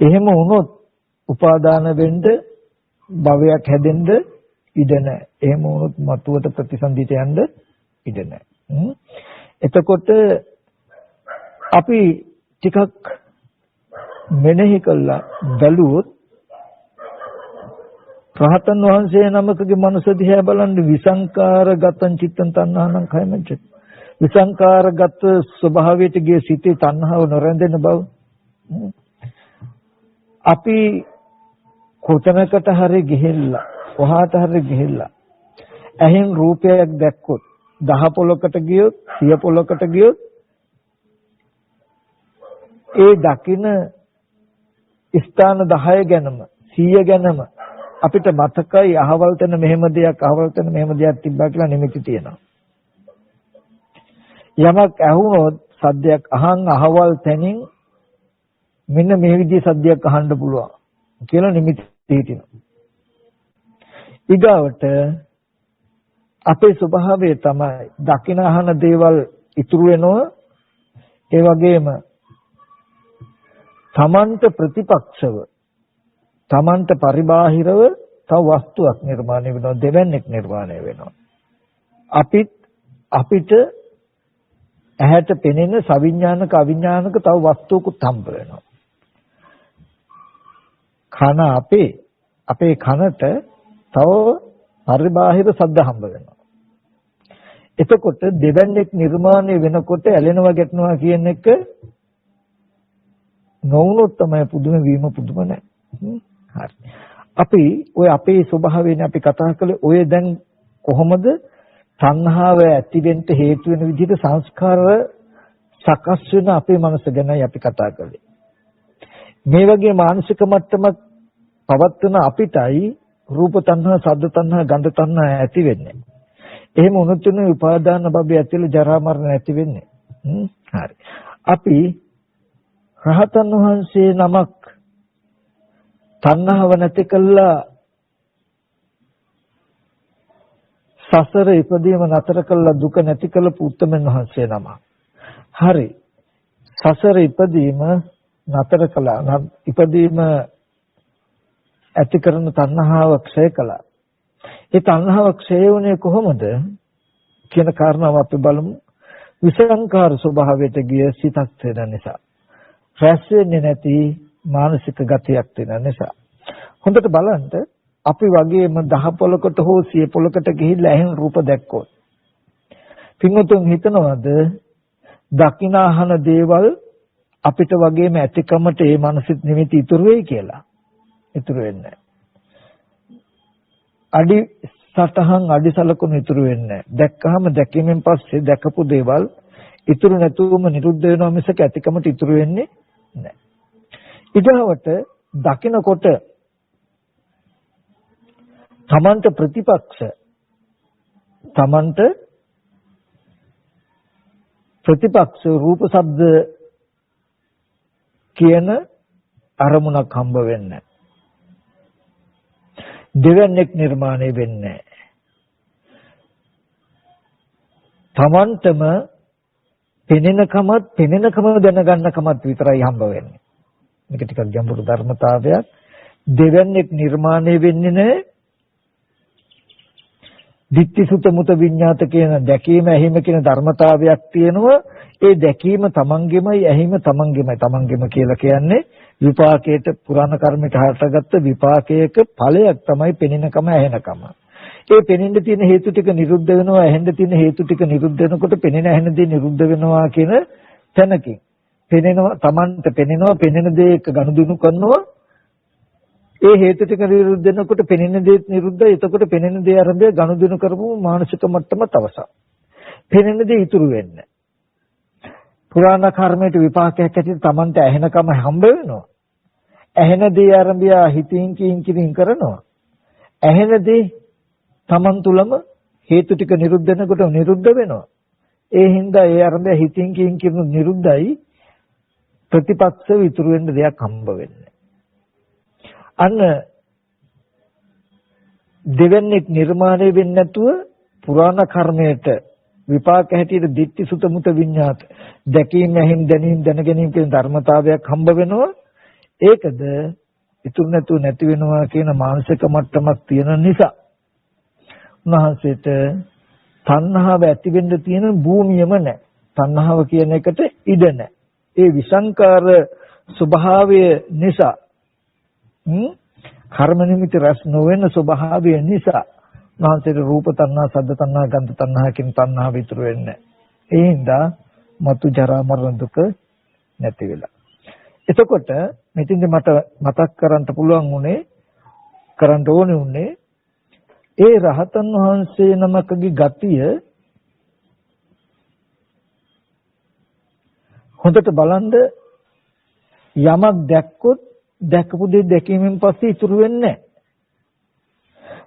එහෙම වුණොත් උපාදාන වෙන්න භවයක් හැදෙන්න ඉඩ නැහැ. එහෙම වුණොත් මතුවට ප්‍රතිසන්දිත යන්න ඉඩ නැහැ. එතකොට අපි ටිකක් මෙනෙහි කළා බැලුවොත් රහතන් වහන්සේ නමකගේ මනස දිහා බලන්න විසංකාරගතං චිත්තං තණ්හානං khයමච්ච විසංකාරගත ස්වභාවයට ගිය සිටේ තණ්හාව නොරැඳෙන බව අපි කොතනකට හරි ගිහිල්ලා කොහාට හරි ගිහිල්ලා ඇහෙන් රූපයක් දැක්කොත් 10 පොලකට ගියොත් 100 පොලකට ගියොත් ඒ දකින ස්ථාන 10 ගැනම 100 ගැනම අපිට මතකයි අහවල් තැන මෙහෙම දෙයක් අහවල් තැන මෙහෙම දෙයක් තිබ්බා කියලා නිමිති තියෙනවා. යමක් ඇහුනොත් සද්දයක් අහන් අහවල් තැනින් මෙන්න මේ විදිහේ සද්දයක් අහන්න පුළුවන් කියලා නිමිති හිටිනවා. ඊගාවට අපේ ස්වභාවය තමයි දකින අහන දේවල් ඉතුරු වෙනවා. ඒ වගේම තමන්ට ප්‍රතිපක්ෂව තමන්ට පරිබාහිරව තව වස්තුවක් නිර්මාණය වෙනවා, දෙවන්නේක් නිර්මාණය වෙනවා. අපිට ඇහැට පෙනෙන සවිඥානික අවිඥානික තව වස්තුවකුත් හම්බ වෙනවා. කන අපේ කනට තව පරිබාහිර ශබ්ද හම්බ වෙනවා. එතකොට දෙවන්නේක් නිර්මාණය වෙනකොට ඇලෙනවා ගැටෙනවා කියන එක නොවුනොත් තමයි පුදුම වීම පුදුම නැහැ. හරි. අපි ඔය අපේ ස්වභාවයෙන් අපි කතා කළේ ඔය දැන් කොහොමද තණ්හාව ඇතිවෙන්න හේතු වෙන විදිහට සංස්කාර සකස් වෙන අපේ මනස ගැනයි අපි කතා කළේ. මේ වගේ මානසික මට්ටමක් පවත්වන අපිටයි රූප තණ්හා, ශබ්ද තණ්හා, ගන්ධ තණ්හා ඇති වෙන්නේ. එහෙම වුණොත් උනේ උපාදාන භවය ඇතිල ජරා මරණ ඇති වෙන්නේ. හරි. අපි රහතන් වහන්සේ නමක් තණ්හාව නැති කළා සසර ඉපදීම නතර කළා දුක නැති කළ පුත්තමන් වහන්සේ නම. හරි. සසර ඉපදීම නතර කළා. ඉපදීම ඇති කරන තණ්හාව ක්ෂය කළා. ඒ තණ්හාව ක්ෂය වුණේ කොහොමද කියන කාරණාව අපි බලමු. විසංකාර ස්වභාවයට ගිය සිතක් තියෙන නිසා. රැස් වෙන්නේ නැති මානසික ගතියක් තියෙන නිසා. හොඳට බලන්න අපි වගේම 10 පොලකට හෝ 100 පොලකට ගිහිල්ලා එහෙන් රූප දැක්කොත් පින්වතුන් හිතනවාද දකින අහන දේවල් අපිට වගේම ඇතිකමට ඒ මානසික නිමිති ඉතුරු වෙයි කියලා? ඉතුරු වෙන්නේ නැහැ. අඩි සටහන් අඩි සලකුණු ඉතුරු වෙන්නේ නැහැ. දැක්කහම දැකීමෙන් පස්සේ දැකපු දේවල් ඉතුරු නැතුවම නිරුද්ධ වෙනවා මිසක ඇතිකමට ඉතුරු වෙන්නේ නැහැ. ඊටවට දකිනකොට තමන්ට ප්‍රතිපක්ෂ රූප ශබ්ද කියන අරමුණක් හම්බ වෙන්නේ. දෙවන්නේක් නිර්මාණය වෙන්නේ. තමන්ටම පෙනෙනකම දැනගන්නකමත් විතරයි හම්බ වෙන්නේ. මේක ටිකක් ගැඹුරු ධර්මතාවයක්. දෙවන්නේක් නිර්මාණය වෙන්නේ නැහැ. දිට්ඨි සුත මුත විඤ්ඤාත කියන දැකීම ඇහිම කියන ධර්මතාවයක් තියෙනවා. ඒ දැකීම තමන්ගෙමයි ඇහිම තමන්ගෙම කියලා කියන්නේ විපාකයට පුරාණ කර්මයට හටගත්ත විපාකයක ඵලයක් තමයි පෙනෙනකම ඇහෙනකම. ඒ පෙනෙන්න තියෙන හේතු ටික නිරුද්ධ වෙනවා, ඇහෙන්න තියෙන හේතු ටික නිරුද්ධ වෙනකොට පෙනෙන ඇහෙන දේ නිරුද්ධ වෙනවා කියන තැනකින් පෙනෙනවා තමන්ට පෙනෙන දේ එක ගනුදෙනු කරනවා. ඒ හේතු ටික නිරුද්ධ වෙනකොට පෙනෙන දේ නිරුද්ධයි. එතකොට පෙනෙන දේ ආරම්භය ගනුදෙනු කරපු මානසික මට්ටම තවසක්. පෙනෙන දේ ඉතුරු වෙන්නේ. පුරාණ කර්මයට විපාකයක් ඇටියට තමන්ට ඇහෙනකම හම්බ වෙනවා. ඇහෙන දේ ආරම්භය හිතින් කින් කරනවා. ඇහෙන දේ තමන් තුලම හේතු ටික නිරුද්ධ වෙනකොට නිරුද්ධ වෙනවා. ඒ හින්දා ඒ ආරම්භය හිතින් කින් නිරුද්ධයි. ප්‍රතිපක්ෂව ඉතුරු වෙන්න දෙයක් හම්බ වෙන්නේ. අන්න දෙවන්නේක් නිර්මාණය වෙන්නේ නැතුව පුරාණ කර්මයට විපාක හැටියට දිට්ඨි සුත මුත විඤ්ඤාත දැකීම ඇහිම් දැනීම දැනගැනීම කියන ධර්මතාවයක් හම්බ වෙනවා. ඒකද ඉතුරු නැතුව නැති වෙනවා කියන මානසික මට්ටමක් තියෙන නිසා උන්වහන්සේට තණ්හාව ඇති වෙන්න තියෙන භූමියම නැහැ. තණ්හාව කියන එකට ඉඩ නැහැ. ඒ විසංකාර ස්වභාවය නිසා කර්ම නිමිති රැස් නොවන ස්වභාවය නිසා මහන්සියට රූප තණ්හා, සද්ද තණ්හා, ගන්ධ තණ්හා කියන තණ්හා විතර වෙන්නේ. ඒ හින්දා මතු ජරා මරණ දුක නැති වෙලා. එතකොට මෙතින්ද මට මතක් කරන්න ඕනේ ඒ රහතන් වහන්සේ නමකගේ ගතිය හොඳට බලන්න. යමක් දැක්කොත් දැකපු දේ දැකීමෙන් පස්සේ ඉතුරු වෙන්නේ නැහැ.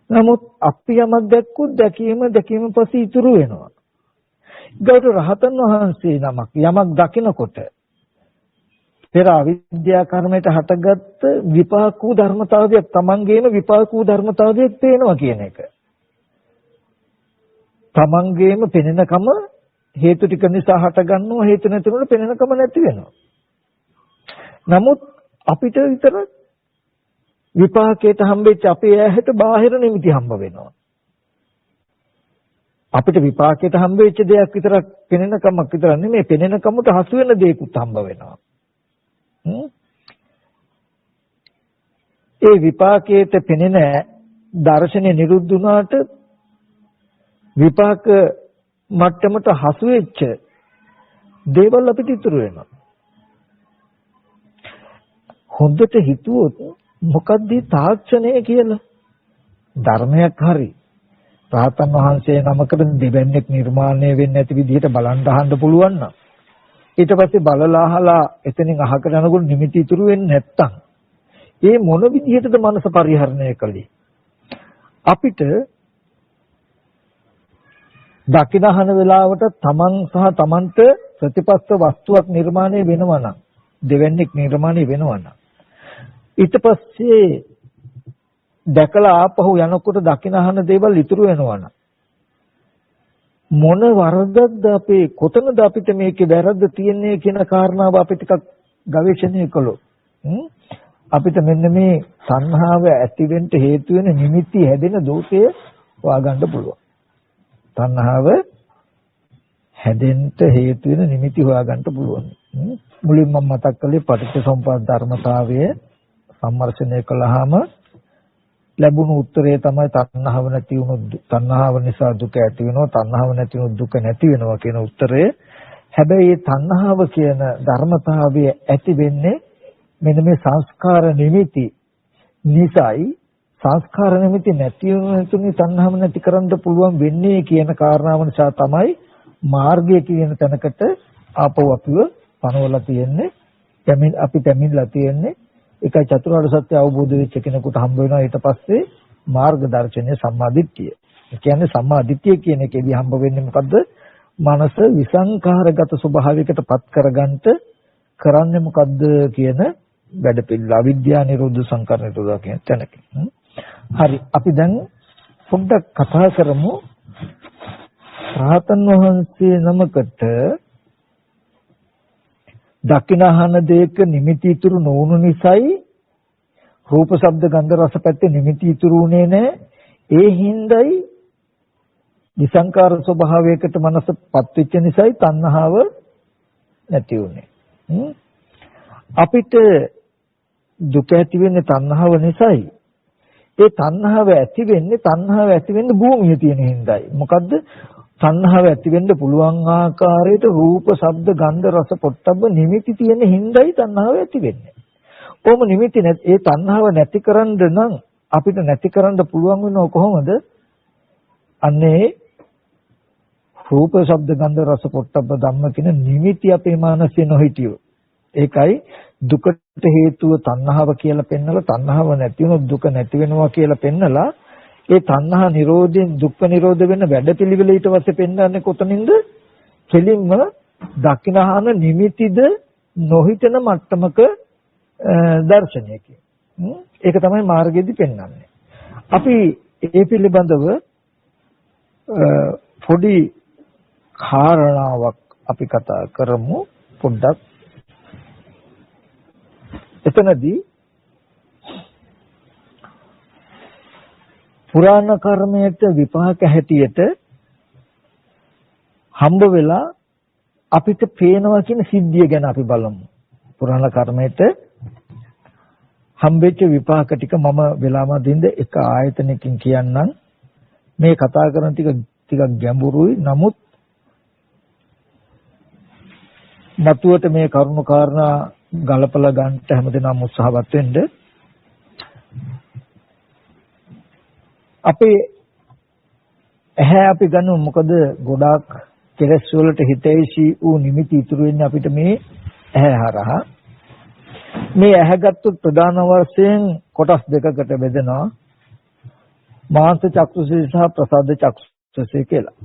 නමුත් අපි යමක් දැක්කොත් දැකීමෙන් පස්සේ ඉතුරු වෙනවා. ඒකට රහතන් වහන්සේ නමක් යමක් දකිනකොට පෙර අවිද්‍යා කර්මයට හටගත්ත විපාක වූ ධර්මතාවයක් තමන්ගේම විපාක වූ ධර්මතාවයක් පේනවා කියන එක. තමන්ගේම පෙනෙනකම හේතු ටික නිසා හටගන්නවා, හේතු නැතිවෙනකොට පෙනෙනකම නැති වෙනවා. නමුත් අපිට විතර විපාකයට හම්බෙච්ච අපේ ඇහැට බාහිර නිමිති හම්බ වෙනවා. අපිට විපාකයට හම්බෙච්ච දෙයක් විතරක් පෙනෙනකමක් විතර නෙමෙයි, පෙනෙනකමට හසු වෙන දේකුත් හම්බ වෙනවා. ඒ විපාකයට පෙනෙන දර්ශනය නිරුද්ධ වුණාට විපාක මට්ටමට හසු වෙච්ච දේවල් අපිට ඉතුරු වෙනවා. හොඳට හිතුවොත් මොකක්ද තාක්ෂණය කියලා? ධර්මයක් හරි. රහතන් වහන්සේ නමකට දෙවන්නේක් නිර්මාණය වෙන්නේ නැති විදිහට බලන් අහන්න පුළුවන් නම් ඊට පස්සේ බලලා අහලා එතනින් අහකට යනකොට නිමිති ඉතුරු වෙන්නේ නැත්තම් ඒ මොන විදිහටද මනස පරිහරණය කළේ? අපිට දකිනහන වෙලාවට තමන් සහ තමන්ට ප්‍රතිපස්ස වස්තුවක් නිර්මාණය වෙනවා නම් දෙවන්නේක් නිර්මාණය වෙනවා නම් ඊට පස්සේ දැකලා ආපහු යනකොට දකිනහන දේවල් ඉතුරු වෙනවා නම් මොන වරදක්ද අපේ කොතනද අපිට මේකේ වැරද්ද තියෙන්නේ කියන කාරණාව අපි ටිකක් ගවේෂණය කළොත් අපිට මෙන්න මේ සංහාව ඇතිවෙන්න හේතු වෙන නිමිති හැදෙන දෝෂය හොයාගන්න පුළුවන්. සංහාව හැදෙන්න හේතු වෙන නිමිති හොයාගන්න පුළුවන්. මුලින් මම මතක් කළේ පටිච්චසමුප්පාද ධර්මතාවය සම්මර්ෂණය කළාම ලැබුණු උත්තරේ තමයි තණ්හාව නැති වුණොත් තණ්හාව නිසා දුක ඇති වෙනවා, තණ්හාව නැති වුණොත් දුක නැති වෙනවා කියන උත්තරය. හැබැයි මේ තණ්හාව කියන ධර්මතාවය ඇති වෙන්නේ මෙන්න මේ සංස්කාර නිමිති නිසායි. සංස්කාර නිමිති නැති වුණොත් තණ්හාව නැති කරන්න පුළුවන් වෙන්නේ කියන කාරණාව නිසා තමයි මාර්ගය කියන තැනකට ආපහු අපිව පනවලා තියෙන්නේ. අපි පැමිණලා තියෙන්නේ. ඒකයි චතුරාර්ය සත්‍ය අවබෝධ වෙච්ච කෙනෙකුට හම්බ වෙනවා ඊට පස්සේ මාර්ග දර්ශනය සම්මාදිට්ඨිය. ඒ කියන්නේ සම්මාදිට්ඨිය කියන එකේදී හම්බ වෙන්නේ මොකද්ද? මනස විසංඛාරගත ස්වභාවයකට පත් කරගන්නට කරන්නේ මොකද්ද කියන වැඩ පිළිවෙල. අවිද්‍යා නිරෝධ සංකාර නිරෝධ කියන තැනක. හරි, අපි දැන් පොඩ්ඩක් කතා කරමු රහතන් වහන්සේ නමකට දකිනහන දෙක නිමිති ඉතුරු නොවුණු නිසායි රූප ශබ්ද ගන්ධ රස පැත්තේ නිමිති ඉතුරු වුණේ නැහැ. ඒ හිඳයි විසංකාර ස්වභාවයකට මනසපත් වෙච්ච නිසායි තණ්හාව නැති වුණේ. අපිට දුක ඇති වෙන්නේ තණ්හාව නිසායි. ඒ තණ්හාව ඇති වෙන්නේ භූමිය තියෙන හිඳයි. මොකද්ද? තණ්හාව ඇති වෙන්න පුළුවන් ආකාරයට රූප, ශබ්ද, ගන්ධ, රස, පොට්ටබ්බ නිමිති තියෙන හිඳයි තණ්හාව ඇති වෙන්නේ. කොහොම නිමිති නැති ඒ තණ්හාව නැති කරන්න නම් අපිට නැති කරන්න පුළුවන් වෙනව කොහොමද? අන්නේ රූප, ශබ්ද, ගන්ධ, රස, පොට්ටබ්බ ධම්ම කියන නිමිති අපේ මානසයේ නොහිටියෝ. ඒකයි දුකට හේතුව තණ්හාව කියලා පෙන්නලා තණ්හාව නැති වුණොත් දුක නැති වෙනවා කියලා පෙන්නලා ඒ තණ්හා නිරෝධයෙන් දුක්ඛ නිරෝධ වෙන වැඩපිළිවෙල ඊට පස්සේ පෙන්වන්නේ කොතනින්ද? කෙලින්ම දකින්නහන නිමිතිද නොහිතන මට්ටමක දර්ශනයකින්. ඒක තමයි මාර්ගයේදී පෙන්වන්නේ. අපි ඒ පිළිබඳව පොඩි කාරණාවක් අපි කතා කරමු පොඩ්ඩක්. එතනදී පුරාණ කර්මයට විපාක හැටියට හම්බ වෙලා අපිට පේනවා කියන සිද්ධිය ගැන අපි බලමු. පුරාණ කර්මයට හම්බෙච්ච විපාක ටික මම වෙලාම දින්ද එක ආයතනයකින් කියන්නම්. මේ කතා කරන ටිකක් ගැඹුරුයි. නමුත් මතුවට මේ කරුණු කාරණා ගලපලා ගන්නට හැමදෙනාම උත්සාහවත් වෙන්න. අපේ ඇහැ අපි ගන්න මොකද ගොඩාක් කෙලස් වලට හිතේසි වූ නිමිති ඉතුරු වෙන්නේ අපිට මේ ඇහැ හරහා. මේ ඇහැ ගත්තොත් ප්‍රධාන වශයෙන් කොටස් දෙකකට බෙදෙනවා. මාංශ චක්ෂුසේ සහ ප්‍රසාද චක්ෂුසේ කියලා.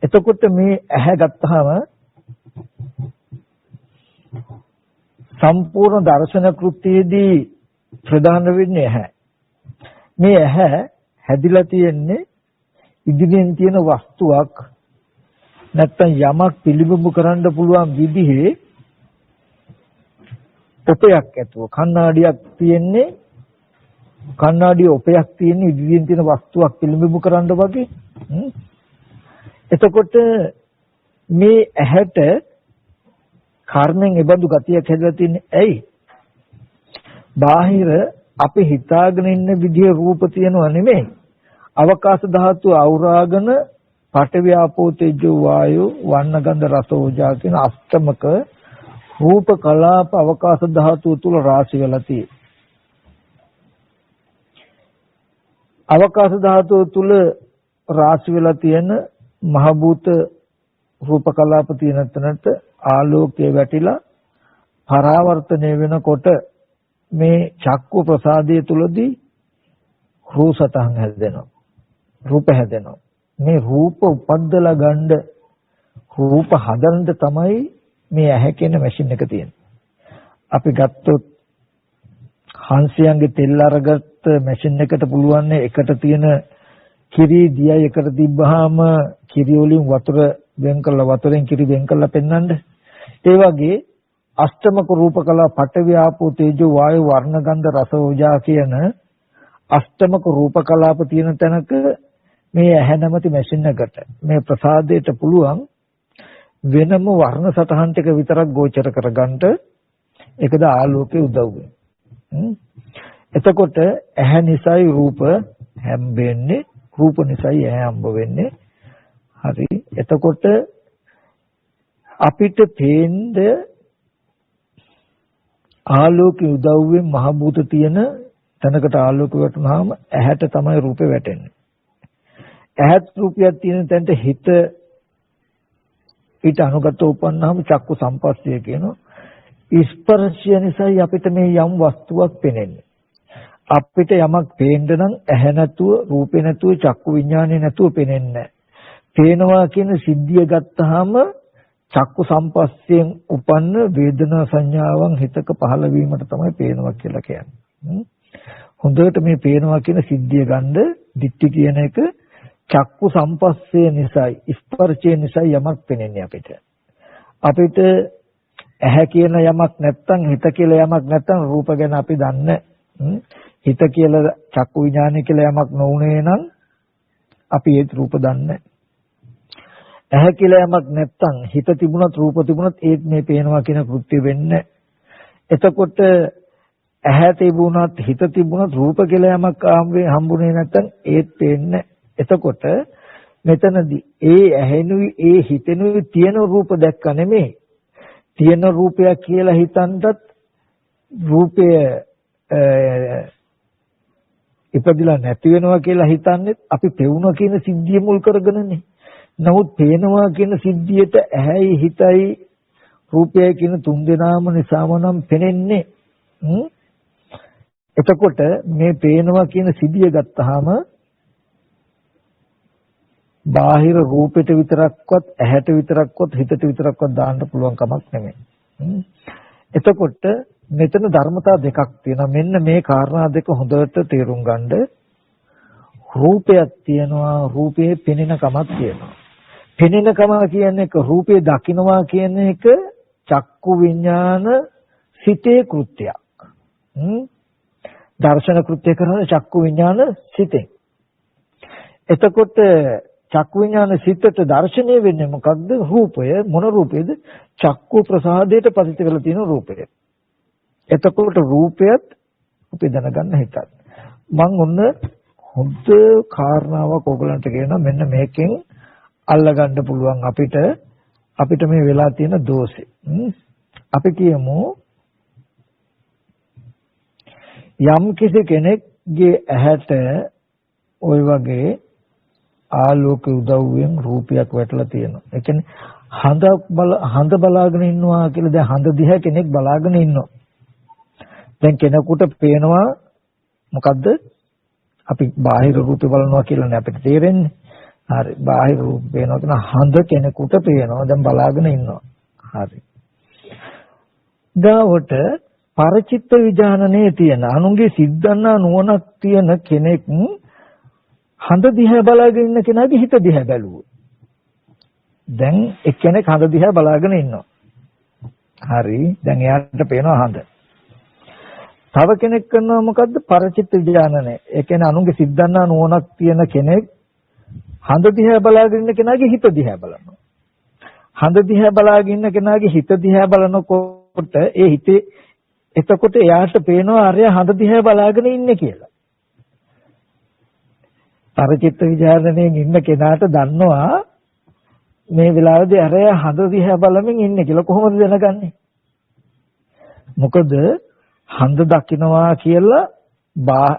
එතකොට මේ ඇහැ ගත්තාම සම්පූර්ණ දර්ශන කෘත්‍යයේදී ප්‍රධාන වෙන්නේ ඇහැ. මේ ඇහැ හැදිලා තියෙන්නේ ඉදිරියෙන් තියෙන වස්තුවක් නැත්තම් යමක් පිළිබිඹු කරන්න පුළුවන් විදිහේ ඔපයක් ඇතුව කණ්ණාඩියක් තියෙන්නේ කණ්ණාඩියේ ඔපයක් තියෙන ඉදිරියෙන් තියෙන වස්තුවක් පිළිබිඹු කරන්න වගේ. එතකොට මේ ඇහැට කර්මෙන් ඉබඳු ගතියක් හැදලා තින්නේ ඇයි? බාහිර අපි හිතාගෙන ඉන්න විදිහේ රූප තියෙනවා නෙමෙයි. අවකාශ ධාතු අවරාගෙන පඨවි ආපෝ තේජෝ වායෝ වර්ණ ගන්ධ රස ඕජා කියන අෂ්ටමක රූප කලාප අවකාශ ධාතු තුල රාශි වෙලා තියෙයි. අවකාශ ධාතුව තුල රාශි වෙලා තියෙන මහ භූත රූප කලාප තියෙන තැනට ආලෝකය වැටිලා පරාවර්තනය වෙනකොට මේ චක්කු ප්‍රසාදයේ තුලදී රූපසතහන් හැදෙනවා. රූප හැදෙනවා. මේ රූප උපද්දලා ගන්න රූප හදන්න තමයි මේ ඇහැ කියන මැෂින් එක තියෙන්නේ. අපි ගත්තොත් හංසයන්ගේ තෙල් අරගත්ත මැෂින් එකට පුළුවන් එකට තියෙන කිරි දියයි එකට තිබ්බහම කිරි වලින් වතුර වෙන් කරලා වතුරෙන් කිරි වෙන් කරලා පෙන්වන්න. ඒ වගේ අෂ්ටමක රූපකලා පඨවි ආපෝ තේජෝ වායෝ වර්ණ ගන්ධ රස ඕජා කියන අෂ්ටමක රූපකලාප තියෙන තැනක මේ ඇහැ නැමැති මැෂින් එකට මේ ප්‍රසාදයට පුළුවන් වෙනම වර්ණ සටහන් ටික විතරක් ගෝචර කරගන්න ඒකද ආලෝකයේ උදව් වෙන්නේ. එතකොට ඇහැ නිසායි රූප හැම්බෙන්නේ, රූප නිසායි ඇහැ හම්බ වෙන්නේ. හරි. එතකොට අපිට පේන්න ආලෝකයේ උදව්වෙන් මහ භූත තියෙන තැනකට ආලෝක වැටුනහම ඇහැට තමයි රූපේ වැටෙන්නේ. ඇහත් රූපයක් තියෙන තැනට හිත ඊට අනුගත උපන්නාම චක්කු සම්පස්සය කියනවා. ස්පර්ශය නිසායි අපිට මේ යම් වස්තුවක් පෙනෙන්නේ. අපිට යමක් පේන්න නම් ඇහැ නැතුව, රූපේ නැතුව, චක්කු විඥානේ නැතුව පෙනෙන්නේ නැහැ. පේනවා කියන සිද්ධිය ගත්තාම චක්කු සම්පස්සයෙන් උපන්න වේදනා සංඥාවන් හිතක පහළ වීමට තමයි පේනවා කියලා කියන්නේ. හොඳට මේ පේනවා කියන සිද්ධිය ගන්න දිට්ඨි කියන එක චක්කු සම්පස්සේ නිසායි, ස්පර්ශය නිසායි යමක් පෙනෙන්නේ අපිට. අපිට ඇහැ කියන යමක් නැත්තම්, හිත කියලා යමක් නැත්තම් රූප ගැන අපි දන්නේ. හිත කියලා චක්කු විඥානය කියලා යමක් නොඋනේ නම් අපි ඒ රූප දන්නේ. ඇහැ කියලා යමක් නැත්තම් හිත තිබුණත් රූප තිබුණත් ඒත් මේ පේනවා කියන කෘත්‍ය වෙන්නේ. එතකොට ඇහැ තිබුණත් හිත තිබුණත් රූප කියලා යමක් හම්බුනේ නැත්තම් ඒත් පේන්නේ. එතකොට මෙතනදී ඒ ඇහෙනුයි ඒ හිතෙනුයි තියෙන රූප දැක්ක නෙමෙයි. තියෙන රූපයක් කියලා හිතනවත් රූපය ඉපදිලා නැති වෙනවා කියලා හිතන්නේ අපි පෙවුනවා කියන සිද්ධිය මුල් කරගෙනනේ. නමුත් පේනවා කියන සිද්ධියට ඇහැයි හිතයි රූපයයි කියන තුන් දෙනාම නිසාම නම් පෙනෙන්නේ. එතකොට මේ පේනවා කියන සිද්ධිය ගත්තාම බාහිර රූපෙට විතරක්වත් ඇහැට විතරක්වත් හිතට විතරක්වත් දාන්න පුළුවන් කමක් නෙමෙයි. එතකොට මෙතන ධර්මතා දෙකක් තියෙනවා. මෙන්න මේ කාරණා දෙක හොඳට තේරුම් ගන්න. රූපයක් තියෙනවා, රූපේ පෙනෙන කමක් තියෙනවා. පෙනෙන කම කියන්නේ එක රූපේ දකින්නවා කියන එක චක්කු විඥාන සිතේ කෘත්‍යයක්. දර්ශන කෘත්‍ය කරන චක්කු විඥාන සිතෙන්. එතකොට චක්කු විඥාන සිතට දර්ශනය වෙන්නේ මොකක්ද? රූපය. මොන රූපේද? චක්කු ප්‍රසාදයට පතිත වෙලා තියෙන රූපය. එතකොට රූපයත් අපි දැනගන්න හිතත්. මම ඔන්න හොඳ කාරණාවක් ඔයගලන්ට කියනවා. මෙන්න මේකෙන් අල්ලගන්න පුළුවන් අපිට මේ වෙලා තියෙන දෝෂේ. අපි කියමු යම් කිසි කෙනෙක්ගේ ඇහැට ওই වගේ ආලෝක උදව්වෙන් රූපයක් වැටලා තියෙනවා. ඒ කියන්නේ හඳ බලාගෙන ඉන්නවා කියලා. දැන් හඳ දිහා කෙනෙක් බලාගෙන ඉන්නවා. දැන් කෙනෙකුට පේනවා මොකද්ද? අපි බාහිර රූපේ බලනවා කියලා නේ අපිට තේරෙන්නේ. හරි. බාහිර රූප පේනවා කියන හඳ කෙනෙකුට පේනවා. දැන් බලාගෙන ඉන්නවා. හරි. ගාවට පරචිත්ත විඥානනේ තියෙන අනුන්ගේ සිද්ධාන්නා නුවණක් තියෙන කෙනෙක් හඳ දිහා බලාගෙන ඉන්න කෙනාගේ හිත දිහා බැලුවොත් දැන් එක්කෙනෙක් හඳ දිහා බලාගෙන ඉන්නවා. හරි. දැන් එයාට පේනවා හඳ. තව කෙනෙක් කරනවා මොකද්ද? පරචිත්ත විඥානනේ. ඒ කියන්නේ අනුන්ගේ සිද්ධාන්නා නුවණක් තියෙන කෙනෙක් හඳ දිහා බලාගෙන ඉන්න කෙනාගේ හිත දිහා බලනවා. හඳ දිහා බලාගෙන ඉන්න කෙනාගේ හිත දිහා බලනකොට ඒ හිතේ එතකොට එයාට පේනවා අරයා හඳ දිහා බලාගෙන ඉන්නේ කියලා. පරචිත්ත විඥානයෙන් ඉන්න කෙනාට දන්නවා මේ වෙලාවේදී අරයා හඳ දිහා බලමින් ඉන්නේ කියලා. කොහොමද දැනගන්නේ? මොකද හඳ දකින්නවා කියලා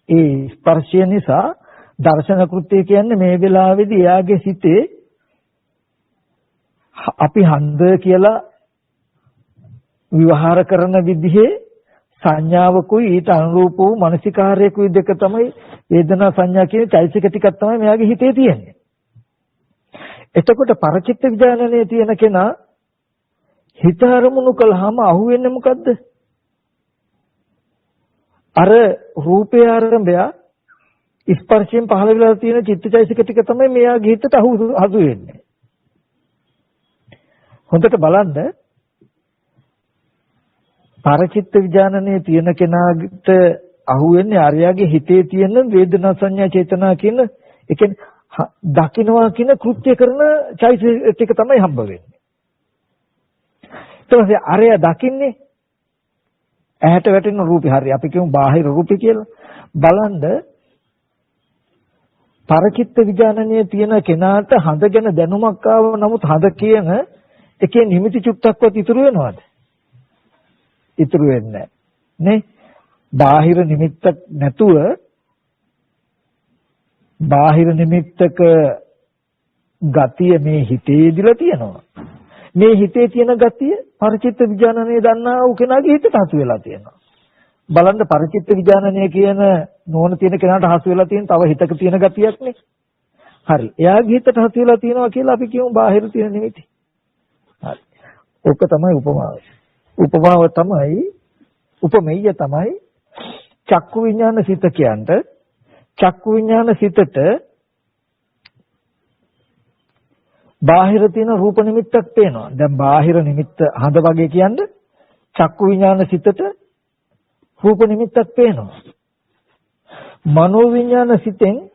ඒ ස්පර්ශය නිසා දර්ශන කෘත්‍ය කියන්නේ මේ වෙලාවේදී එයාගේ සිතේ අපි හඳ කියලා විවහාර කරන විදිහේ සංඥාවකුයි ඊට අනුරූප වූ මානසිකාර්යකුයි දෙක තමයි වේදනා සංඥා කියන චෛතසික ටිකක් තමයි මෙයාගේ හිතේ තියෙන්නේ. එතකොට පරචිත්ත විඥානයේ තියෙන කෙනා හිත අරමුණු කළාම අහුවෙන්නේ මොකද්ද? අර රූපේ ආරම්භය ස්පර්ශයෙන් පහළ වෙලා තියෙන චිත්තචෛතසික ටික තමයි මෙයාගේ හිතට හසු වෙන්නේ. හොඳට බලන්න පරචිත්ත විඥානයේ තියෙන කෙනාට අහුවෙන්නේ ආර්යයාගේ හිතේ තියෙන වේදනා සංඥා චේතනා කියන ඒ කියන්නේ දකින්නවා කියන කෘත්‍ය කරන චෛතසික ටික තමයි හම්බ වෙන්නේ. ඊට පස්සේ ආර්යයා දකින්නේ ඇහැට වැටෙන රූපේ. හරි අපි කියමු බාහිර රූපේ කියලා. බලන්න පරචිත්ත විඥානයේ තියෙන කෙනාට හඳ ගැන දැනුමක් ආව නමුත් හඳ කියන එකේ නිමිති චුට්ටක්වත් ඉතුරු වෙනවද? ඉතුරු වෙන්නේ නැහැ. බාහිර නිමිත්තක් නැතුව බාහිර නිමිත්තක ගතිය මේ හිතේදිලා තියෙනවා. මේ හිතේ තියෙන ගතිය පරිචිත්ත විඥානනයේ දන්නා වූ කෙනාගේ හිතට හසු වෙලා තියෙනවා. බලන්න පරිචිත්ත විඥානනය කියන නෝන තියෙන කෙනාට හසු වෙලා තියෙන තව හිතක තියෙන ගතියක් නේ. හරි. එයාගේ හිතට හසු වෙලා තියෙනවා කියලා අපි කියමු බාහිර තියෙන නිමිති. හරි. ඕක තමයි උපමාව. උපමාව තමයි උපමෙය තමයි චක්කු විඥාන සිත කියන්නේ. චක්කු විඥාන සිතට බාහිර තියෙන රූප නිමිත්තක් පේනවා. දැන් බාහිර නිමිත්ත හඳ වගේ කියන්නේ චක්කු විඥාන සිතට රූප නිමිත්තක් පේනවා. මනෝ විඥාන සිතෙන්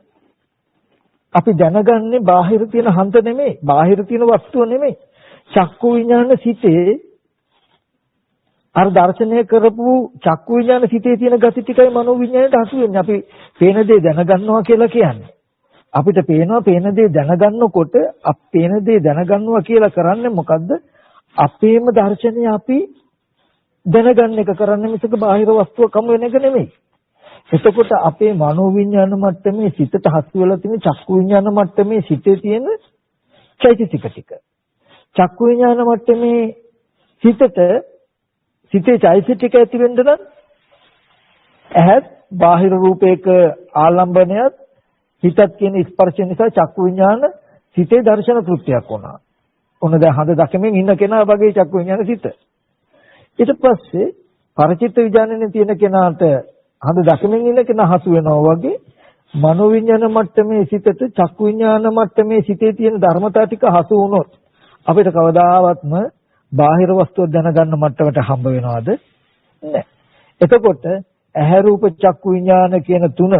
අපි දැනගන්නේ බාහිර තියෙන හඳ නෙමෙයි, බාහිර තියෙන වස්තුව නෙමෙයි. චක්කු විඥාන සිතේ අර දර්ශනය කරපු චක්කු විඥාන සිතේ තියෙන gati ටිකයි මනෝ විඥාණයට හසු වෙන්නේ. අපි පේන දේ දැනගන්නවා කියලා කියන්නේ. අපිට පේනවා පේන දේ දැනගන්නකොට පේන දේ දැනගන්නවා කියලා කරන්නේ මොකද්ද? අපේම දර්ශනය අපි දැනගන්න එක කරන්නේ මිසක බාහිර වස්තුවක් හමු වෙන එක නෙමෙයි. එතකොට අපේ මනෝ විඥාන මට්ටමේ සිතට හසු වෙලා තියෙන චක්කු විඥාන මට්ටමේ සිතේ තියෙන චෛතසික ටික. චක්කු විඥාන මට්ටමේ සිතේ චෛතසික ටික ඇති වෙන්න නම් ඇහත් බාහිර රූපයක ආලම්බනයත් හිතත් කියන ස්පර්ශ නිසා චක්කු විඥාන සිතේ දර්ශන කෘත්‍යයක් වුණා. ඔන්න දැන් හඳ දකමින් ඉන්න කෙනා වගේ චක්කු විඥාන සිත. ඊට පස්සේ පරිචිත්ත විඥානයේ තියෙන කෙනාට හඳ දකමින් ඉන්න කෙනා හසු වෙනවා වගේ මනෝ විඥාන මට්ටමේ සිතට චක්කු විඥාන මට්ටමේ සිතේ තියෙන ධර්මතා ටික හසු වුණොත් අපිට කවදාවත්ම බාහිර වස්තුව දැනගන්න මට්ටමට හම්බ වෙනවද? නැහැ. එතකොට ඇහැ රූප චක්කු විඥාන කියන තුන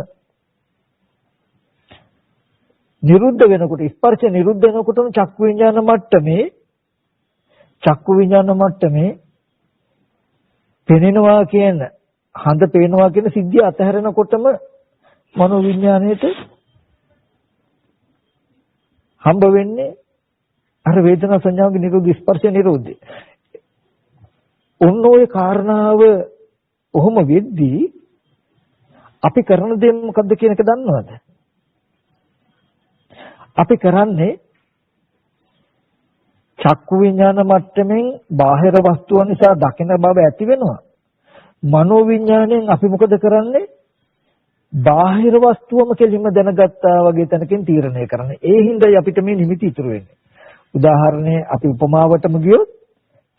නිරුද්ධ වෙනකොට ස්පර්ශ නිරුද්ධ වෙනකොටම චක්කු විඥාන මට්ටමේ පෙනෙනවා කියන හඳ පේනවා කියන සිද්ධිය අතහැරෙනකොටම මනෝ විඥාණයට හම්බ වෙන්නේ අර වේදනා සංඥාවගේ නිරෝධ ස්පර්ශ නිරෝධය. ඔන්න ඔය කාරණාව ඔහොම වෙද්දී අපි කරන දේ මොකද්ද කියන එක දන්නවද? අපි කරන්නේ චක්කු විඥාන මට්ටමින් බාහිර වස්තුව නිසා දකින බව ඇති වෙනවා. මනෝ විඥාණයෙන් අපි මොකද කරන්නේ? බාහිර වස්තුවම කෙලින්ම දැනගත්තා වගේ තැනකින් තීරණය කරන්නේ. ඒ හින්දායි අපිට මේ නිමිති ඉතුරු වෙන්නේ. උදාහරණේ අපි උපමාවටම ගියොත්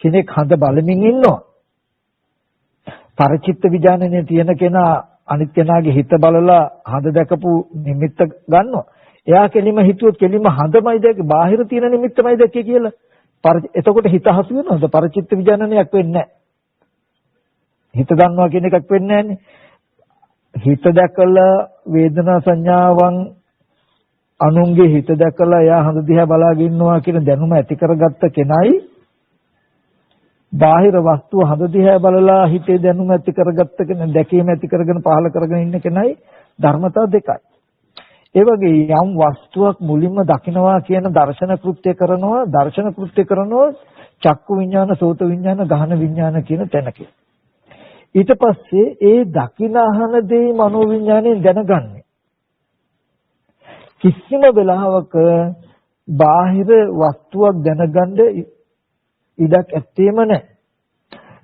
කෙනෙක් හඳ බලමින් ඉන්නවා. පරිචිත්ත විඥානයේ තියෙන කෙනා අනිත් කෙනාගේ හිත බලලා හඳ දැකපු නිමිත්ත ගන්නවා. එයා කෙලිම හිතුවොත් කෙලිම හඳමයි දැක්කේ, බාහිර තියෙන නිමිත්තමයි දැක්කේ කියලා. එතකොට හිත හසු වෙනවද? පරිචිත්ත විඥානයක් වෙන්නේ නැහැ. හිත ගන්නවා කියන එකක් වෙන්නේ නැහැනේ. හිත දැකලා වේදනා සංඥාවන් අනුන්ගේ හිත දැකලා එයා හඳ දිහා බලාගෙන ඉන්නවා කියන දැනුම ඇති කරගත්ත කෙනයි බාහිර වස්තුව හඳ දිහා බලලා හිතේ දැනුම ඇති කරගත්ත කෙනා දැකීම ඇති කරගෙන පහල කරගෙන ඉන්න කෙනයි ධර්මතා දෙකයි. ඒ වගේ යම් වස්තුවක් මුලින්ම දකිනවා කියන දර්ශන කෘත්‍ය කරනවා චක්කු විඥාන, සෝත විඥාන, ගහන විඥාන කියන තැනක. ඊට පස්සේ ඒ දකින අහන දේ මනෝ විඥාණයෙන් දැනගන්නේ. කිසිම වෙලාවක බාහිර වස්තුවක් දැනගන්න ඉඩක් ඇත්තේම නැහැ.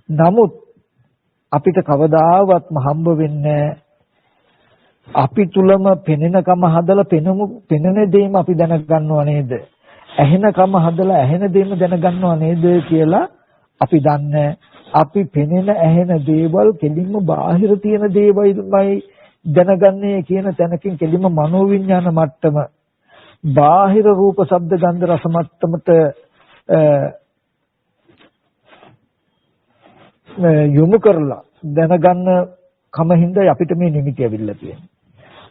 නමුත් අපිට කවදාවත්ම හම්බ වෙන්නේ අපි තුලම පෙනෙනකම හදලා පෙනෙන දේම අපි දැනගන්නව නේද? ඇහෙනකම හදලා ඇහෙන දේම දැනගන්නව නේද කියලා අපි දන්නේ. අපි පෙනෙන ඇහෙන දේවල් කෙලින්ම බාහිර තියෙන දේවල්මයි දැනගන්නේ කියන තැනකින් කෙලින්ම මනෝවිඤ්ඤාණ මට්ටම බාහිර රූප ශබ්ද ගන්ධ රස මට්ටමට යොමු කරලා දැනගන්න කමින්දයි අපිට මේ නිමිති ඇවිල්ලා තියෙන්නේ.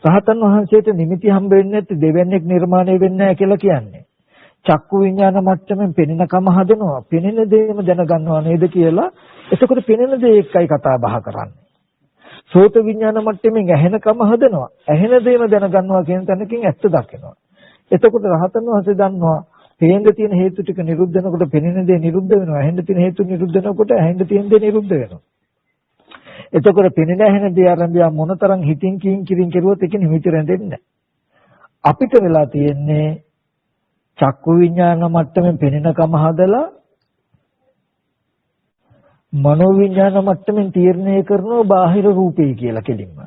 රහතන් වහන්සේට නිමිති හම්බ වෙන්නේ නැති දෙවන්නේක් නිර්මාණය වෙන්නේ නැහැ කියලා කියන්නේ. චක්කු විඥාන මට්ටමින් පෙනෙනකම හදනවා. පෙනෙන දේම දැනගන්නවා නේද කියලා. එතකොට පෙනෙන දේ එක්කයි කතා බහ කරන්නේ. සෝත විඥාන මට්ටමින් ඇහෙනකම හදනවා. ඇහෙන දේම දැනගන්නවා කියන තැනකින් ඇත්ත දකිනවා. එතකොට රහතන් වහන්සේ දන්නවා පේන්න තියෙන හේතු ටික නිරුද්ධ වෙනකොට පෙනෙන දේ නිරුද්ධ වෙනවා. ඇහෙන්න තියෙන හේතු නිරුද්ධ වෙනකොට ඇහෙන්න තියෙන දේ නිරුද්ධ වෙනවා. එතකොට පෙනෙන ඇහෙන දේ ආරම්භය මොනතරම් හිතින් කිරින් කෙරුවොත් ඒක නිමිති රැඳෙන්නේ නැහැ. අපිට වෙලා තියෙන්නේ චක්කු විඥාන මට්ටමින් පෙනෙනකම හදලා මනෝ විඥාන මට්ටමින් තීරණය කරනවා බාහිර රූපේ කියලා කෙලින්ම.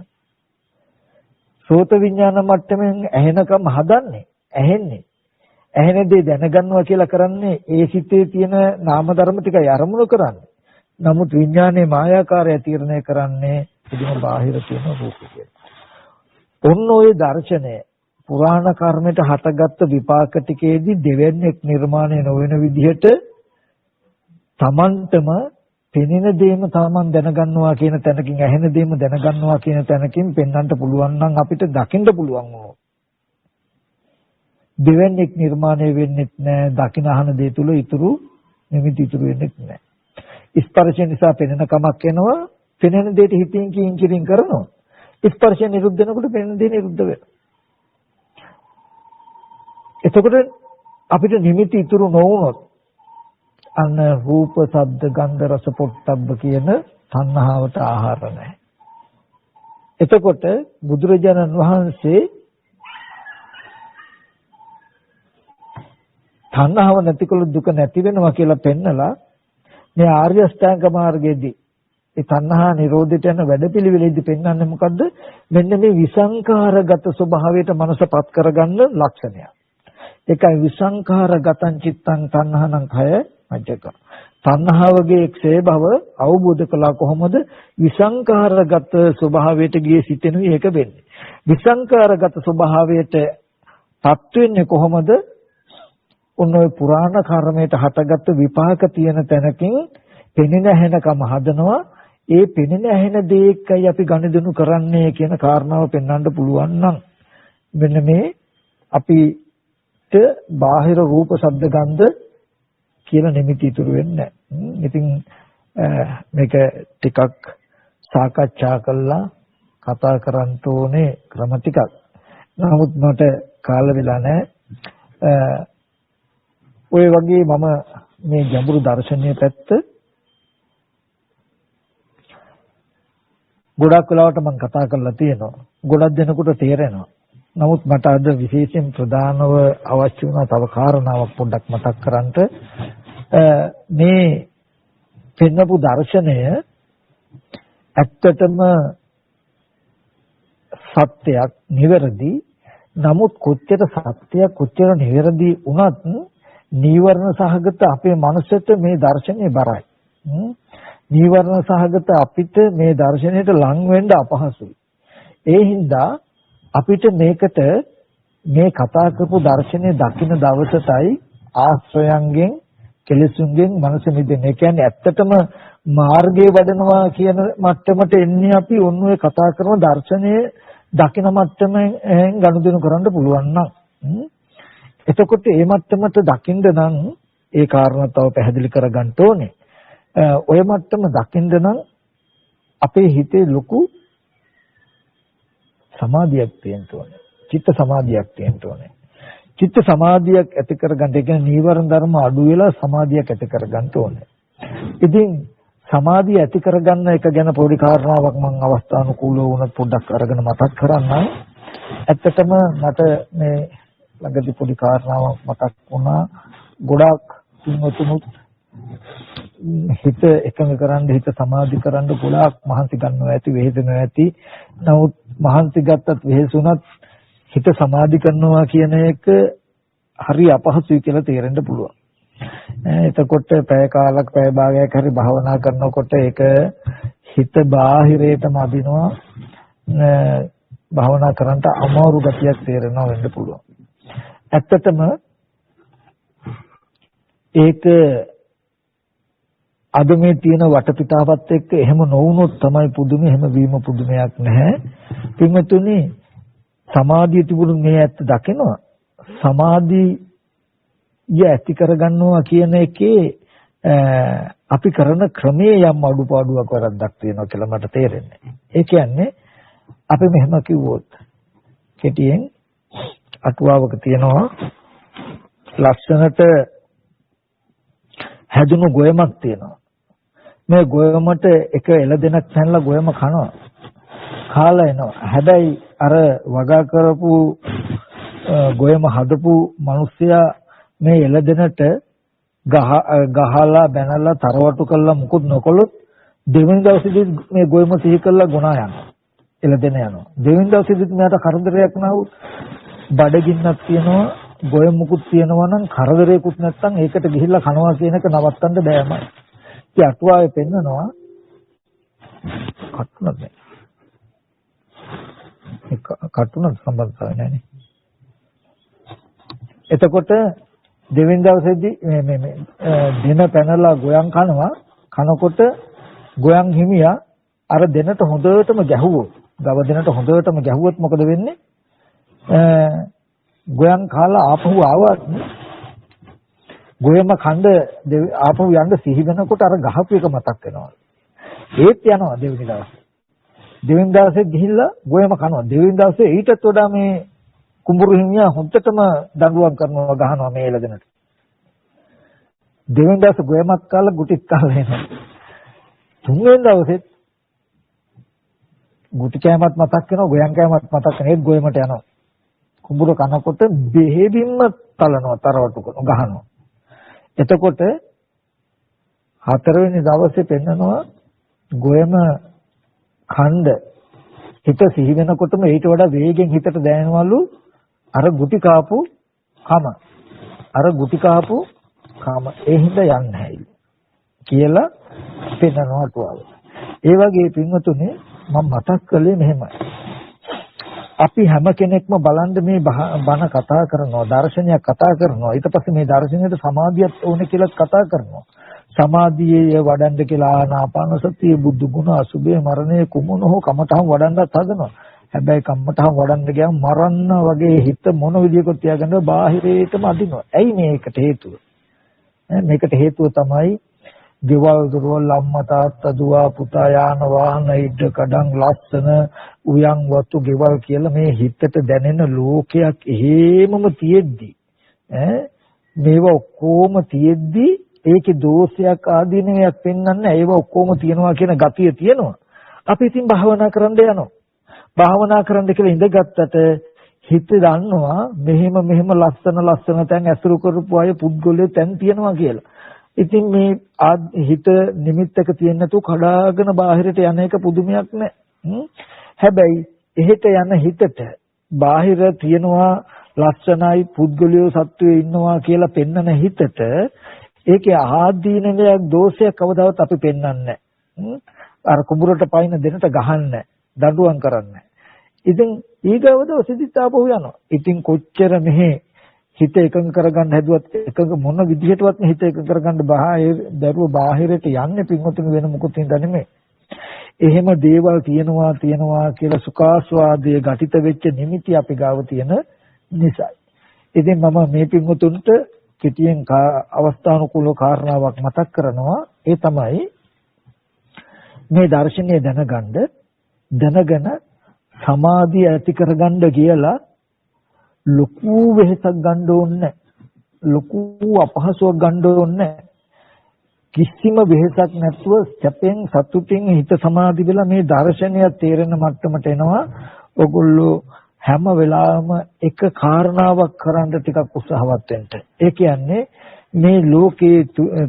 සෝත විඥාන මට්ටමින් ඇහෙනකම හදන්නේ ඇහෙන්නේ. ඇහෙන දේ දැනගන්නවා කියලා කරන්නේ ඒ සිතේ තියෙන නාම ධර්ම ටිකයි අරමුණු කරන්නේ. නමුත් විඥානයේ මායාකාරය තීරණය කරන්නේ පිළිම බාහිර තියෙන රූප කියලා. ඔන්න ඔය දර්ශනය පුරාණ කර්මයට හටගත්ත විපාක ටිකේදී දෙවන්නේක් නිර්මාණය නොවන විදිහට තමන්ටම පෙනෙන දේම තමන් දැනගන්නවා කියන තැනකින් ඇහෙන දේම දැනගන්නවා කියන තැනකින් පෙන්වන්න පුළුවන් නම් අපිට දකින්න පුළුවන් වුණොත් දෙවන්නේක් නිර්මාණය වෙන්නේ නැහැ. දකින අහන දේ තුල ඉතුරු නිමිති ඉතුරු වෙන්නේ නැහැ. ස්පර්ශය නිසා පෙනෙන කමක් එනවා. පෙනෙන දෙයට හිතින් කියින් කරනවා. ස්පර්ශය නිරුද්ධ වෙනකොට පෙනෙන දේ නිරුද්ධ වෙනවා. එතකොට අපිට නිමිති ඉතුරු නොවුනොත් අන්න රූප, ශබ්ද, ගන්ධ, රස, පොට්ටබ්බ කියන තණ්හාවට ආහාර නැහැ. එතකොට බුදුරජාණන් වහන්සේ තණ්හාව නැතිකොල දුක නැති වෙනවා කියලා පෙන්නලා මේ ආර්ය අෂ්ටාංග මාර්ගයේදී ඒ තණ්හා නිරෝධයට යන වැඩපිළිවෙලෙදී පෙන්වන්නේ මොකද්ද? මෙන්න මේ විසංඛාරගත ස්වභාවයට මනසපත් කරගන්න ලක්ෂණය. ඒකයි විසංඛාරගතං චිත්තං තණ්හානං khය මජ්ජක. තණ්හාවගේ ක්ෂය භව අවබෝධ කළා කොහොමද? විසංඛාරගත ස්වභාවයට ගියේ සිටෙනුයි ඒක වෙන්නේ. විසංඛාරගත ස්වභාවයට පත් වෙන්නේ කොහොමද? ඔන්න ඔය පුරාණ කර්මයට හටගත්තු විපාක තියෙන තැනකින් පෙනෙන ඇහෙනකම හදනවා. ඒ පෙනෙන ඇහෙන දේ එක්කයි අපි ගනුදෙනු කරන්නේ කියන කාරණාව පෙන්වන්න පුළුවන් නම් මෙන්න මේ අපිට බාහිර රූප ශබ්ද ගන්ධ කියලා නිමිති ඉතුරු වෙන්නේ නැහැ. ඉතින් මේක ටිකක් සාකච්ඡා කරලා කතා කරන්න ඕනේ ක්‍රම ටිකක්. නමුත් මට කාල වෙලා නැහැ. ඔය වගේ මම මේ ගැඹුරු දර්ශනීය පැත්ත ගොඩක් වෙලාවට මම කතා කරලා තියෙනවා. ගොඩක් දෙනෙකුට තේරෙනවා. නමුත් මට අද විශේෂයෙන් ප්‍රධානව අවශ්‍ය වුණා තව කාරණාවක් පොඩ්ඩක් මතක් කරන්නට. මේ පෙන්නපු දර්ශනය ඇත්තටම සත්‍යයක් නිවැරදි. නමුත් කොච්චර සත්‍යයක් කොච්චර නිවැරදි වුණත් නීවරණ සහගත අපේ මනසට මේ දර්ශනේ බරයි. නීවරණ සහගත අපිට මේ දර්ශනයට ලං වෙන්න අපහසුයි. ඒ හින්දා අපිට මේකට මේ කතා කරපු දර්ශනේ දකින්න දවසටයි ආශ්‍රයයන්ගෙන් කෙලෙසුන්ගෙන් මනස මිදෙන්නේ. ඒ කියන්නේ ඇත්තටම මාර්ගයේ වඩනවා කියන මට්ටමට එන්නේ අපි ඔන්න ඔය කතා කරන දර්ශනයේ දකින මට්ටමෙන් ගනුදෙනු කරන්න පුළුවන් නම් එතකොට මේ මට්ටමට දකින්න නම් ඒ කාරණා තව පැහැදිලි කරගන්න ඕනේ. ඔය මට්ටම දකින්න නම් අපේ හිතේ ලොකු සමාධියක් තියෙන්න ඕනේ. චිත්ත සමාධියක් තියෙන්න ඕනේ. චිත්ත සමාධියක් ඇති කරගන්න, ඒ කියන්නේ නීවරණ ධර්ම අඩු වෙලා සමාධියක් ඇති කරගන්න ඕනේ. ඉතින් සමාධිය ඇති කරගන්න එක ගැන පොඩි කාරණාවක් මම අවස්ථානුකූලව වුණත් පොඩ්ඩක් අරගෙන මතක් කරන්නම්. ඇත්තටම මට මේ ළඟදී පොඩි කාරණාවක් මතක් වුණා. ගොඩාක් තුමුත් හිත එකඟ කරන්න, හිත සමාධි කරන්න ගොඩාක් මහන්සි ගන්නවා ඇති, වෙහෙසෙනවා ඇති. නමුත් මහන්සි ගත්තත් වෙහෙසුණත් හිත සමාධි කරනවා කියන එක හරි අපහසුයි කියලා තේරෙන්න පුළුවන්. එතකොට පැය කාලක් පැය භාගයක් හරි භාවනා කරනකොට ඒක හිත බාහිරයටම අදිනවා, භාවනා කරන්න අමාරු ගතියක් තේරෙනවා වෙන්න පුළුවන්. ඇත්තටම ඒක අද මේ තියෙන වටපිටාවත් එක්ක එහෙම නොවුනොත් තමයි පුදුමයි. එහෙම වීම පුදුමයක් නැහැ. පින්වතුනි, සමාධිය තිබුණු මේ ඇත්ත දකිනවා. සමාධිය ඇති කරගන්නවා කියන එකේ අපි කරන ක්‍රමයේ යම් අඩුපාඩුවක් වරද්දක් තියෙනවා කියලා මට තේරෙන්නේ. ඒ කියන්නේ අපි මෙහෙම කිව්වොත් කෙටියෙන් අටුවාවක තියෙනවා ලක්ෂණට හැදුණු ගොයමක් තියෙනවා. මේ ගොයමට එක එළදෙනක් පැනලා ගොයම කනවා. කාලා එනවා. හැබැයි අර වගා කරපු ගොයම හදපු මිනිස්සයා මේ එළදෙනට ගහලා බැනලා තරවටු කළා මුකුත් නොකළොත් දෙවෙනි දවසේදී මේ ගොයම සිහි කළා ගුණා යනවා. එළදෙන යනවා. දෙවෙනි දවසේදීත් මෙයාට කරදරයක් නැවුත් බඩගින්නක් තියෙනවා, ගොයමුකුත් තියෙනවා නම් කරදරයක්වත් නැත්නම් ඒකට ගිහිල්ලා කනවා කියන එක නවත්තන්න බෑමයි. ඉතින් අටුවාවේ පෙන්නනවා කටුනක් නෑ. කටුනක් සම්බන්ධතාවය නෑනේ. එතකොට දෙවෙනි දවසේදී මේ දෙන පැනලා ගොයන් කනකොට ගොයන් හිමියා අර දෙනට හොඳටම ගැහුවොත්, ගව දෙනට හොඳටම ගැහුවොත් මොකද වෙන්නේ? ගොයන් කාලා ආපහු ආවත් ගොයම කඳ ආපහු යන්න සිහි වෙනකොට අර ගහපු එක මතක් වෙනවා. ඒත් යනවා දෙවෙනි දවසේ. දෙවෙනි දවසේ ගිහිල්ලා ගොයම කනවා. දෙවෙනි දවසේ ඊටත් වඩා මේ කුඹුරු හිමියා හොද්දටම දඬුවම් කරනවා, ගහනවා මේ එළදෙනට. දෙවෙනි දවසේ ගොයමක් කාලා ගුටික් කාලා එනවා. තුන්වෙනි දවසේ ගුටි කෑමත් මතක් වෙනවා, ගොයන් කෑමත් මතක් වෙනවා. ඒත් ගොයමට යනවා. කුඹුර කනකොට බෙහෙවින්ම තලනවා, තරවටු කරනවා, ගහනවා. එතකොට හතරවෙනි දවසේ පෙන්නනවා ගොයම ඛණ්ඩ හිත සිහි වෙනකොටම ඊට වඩා වේගෙන් හිතට දැනෙනවලු අර ගුටි කාපු කම. අර ගුටි කාපු කම ඒ හින්දා යන්නේ නැහැ කියලා පෙන්නනවා අටුවාව. ඒ වගේ පින්වතුනි මම මතක් කළේ මෙහෙමයි. අපි හැම කෙනෙක්ම බලන්න මේ බණ කතා කරනවා, දර්ශනයක් කතා කරනවා. ඊට පස්සේ මේ දර්ශනයට සමාධියක් ඕනේ කියලා කතා කරනවා. සමාධියේ වඩන්න කියලා ආනාපාන සතිය, බුදු ගුණ, අසුභය, මරණය කුමන හෝ කමඨහම් වඩන්නත් හදනවා. හැබැයි කමඨහම් වඩන්න ගියාම මරන්න වගේ හිත මොන විදියකට තියාගන්නව බාහිරේටම අදිනවා. ඇයි මේකට හේතුව? මේකට හේතුව තමයි ගෙවල් දොරවල් අම්මා තාත්තා දුව පුතා යාන වාහන ඉඩ කඩන් ලස්සන උයන් වතු ගෙවල් කියලා මේ හිතට දැනෙන ලෝකයක් එහෙමම තියෙද්දි මේව ඔක්කොම තියෙද්දි ඒකේ දෝෂයක් ආදීනයක් පෙන්වන්නේ ඒව ඔක්කොම තියනවා කියන ගතිය තියෙනවා. අපි ඉතින් භාවනා කරන්න යනවා. භාවනා කරන්න කියලා ඉඳගත්තට හිත දන්නවා මෙහෙම ලස්සන තැන් ඇසුරු කරපු අය පුද්ගලයෝ තැන් තියනවා කියලා. ඉතින් මේ හිත නිමිත්තක තියෙන නැතු කඩාගෙන බාහිරට යන එක පුදුමයක් නෑ. හැබැයි එහෙට යන හිතට බාහිර තියනවා ලස්සනයි පුද්ගලියෝ සත්වයේ ඉන්නවා කියලා පෙන්නන හිතට ඒකේ ආදීනවයක් දෝෂයක් කවදාවත් අපි පෙන්වන්නේ නැහැ. අර කුඹුරට පයින් දෙනට ගහන්නේ දඬුවම් කරන්නේ. ඉතින් ඊගව දවසෙදිත් ආපහු යනවා. ඉතින් කොච්චර මෙහි හිත එකඟ කරගන්න හැදුවත් එකඟ මොන විදිහටවත් හිත එකඟ කරගන්න දරුව බාහිරට යන්නේ පින්වතුනි වෙන මොකුත් හින්දා නෙමෙයි. එහෙම දේවල් තියනවා කියලා සුඛාස්වාදයේ ගටිත වෙච්ච නිමිති අපි ගාව තියෙන නිසායි. ඉතින් මම මේ පින්වතුන්ට කෙටියෙන් අවස්ථානුකූල කාරණාවක් මතක් කරනවා. ඒ තමයි මේ දර්ශනය දැනගෙන සමාධිය ඇති කරගන්න කියලා ලොකු වෙහෙසක් ගන්න ඕනේ. ලොකු අපහසුවක් ගන්න ඕනේ. කිසිම වෙහෙසක් නැතුව සැපෙන් සතුටින් හිත සමාධි වෙලා මේ දර්ශනය තේරෙන මට්ටමට එනවා. ඔගොල්ලෝ හැම වෙලාවෙම එක කාරණාවක් කරන්න ටිකක් උත්සාහවත් වෙන්න. ඒ කියන්නේ මේ ලෝකයේ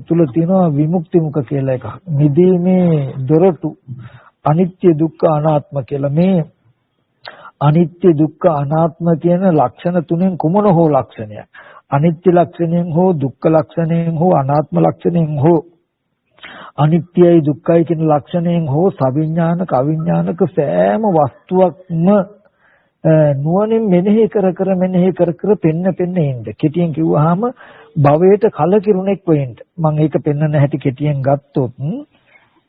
තුල තියෙනවා විමුක්ති මුඛ කියලා එකක්. නිදීමේ දොරටු අනිත්‍ය දුක්ඛ අනාත්ම කියලා. මේ අනිත්‍ය දුක්ඛ අනාත්ම කියන ලක්ෂණ තුනෙන් කුමන හෝ ලක්ෂණයක් අනිත්‍ය ලක්ෂණයෙන් හෝ දුක්ඛ ලක්ෂණයෙන් හෝ අනාත්ම ලක්ෂණයෙන් හෝ අනිත්‍යයි දුක්ඛයි කියන ලක්ෂණයෙන් හෝ සවිඥානික අවිඥානික සෑම වස්තුවක්ම නුවණින් මෙනෙහි කර පෙන්න ඉන්න. කෙටියෙන් කිව්වහම භවයට කලකිරුණෙක් වෙන්න. මම ඒක පෙන්නන හැටි කෙටියෙන් ගත්තොත්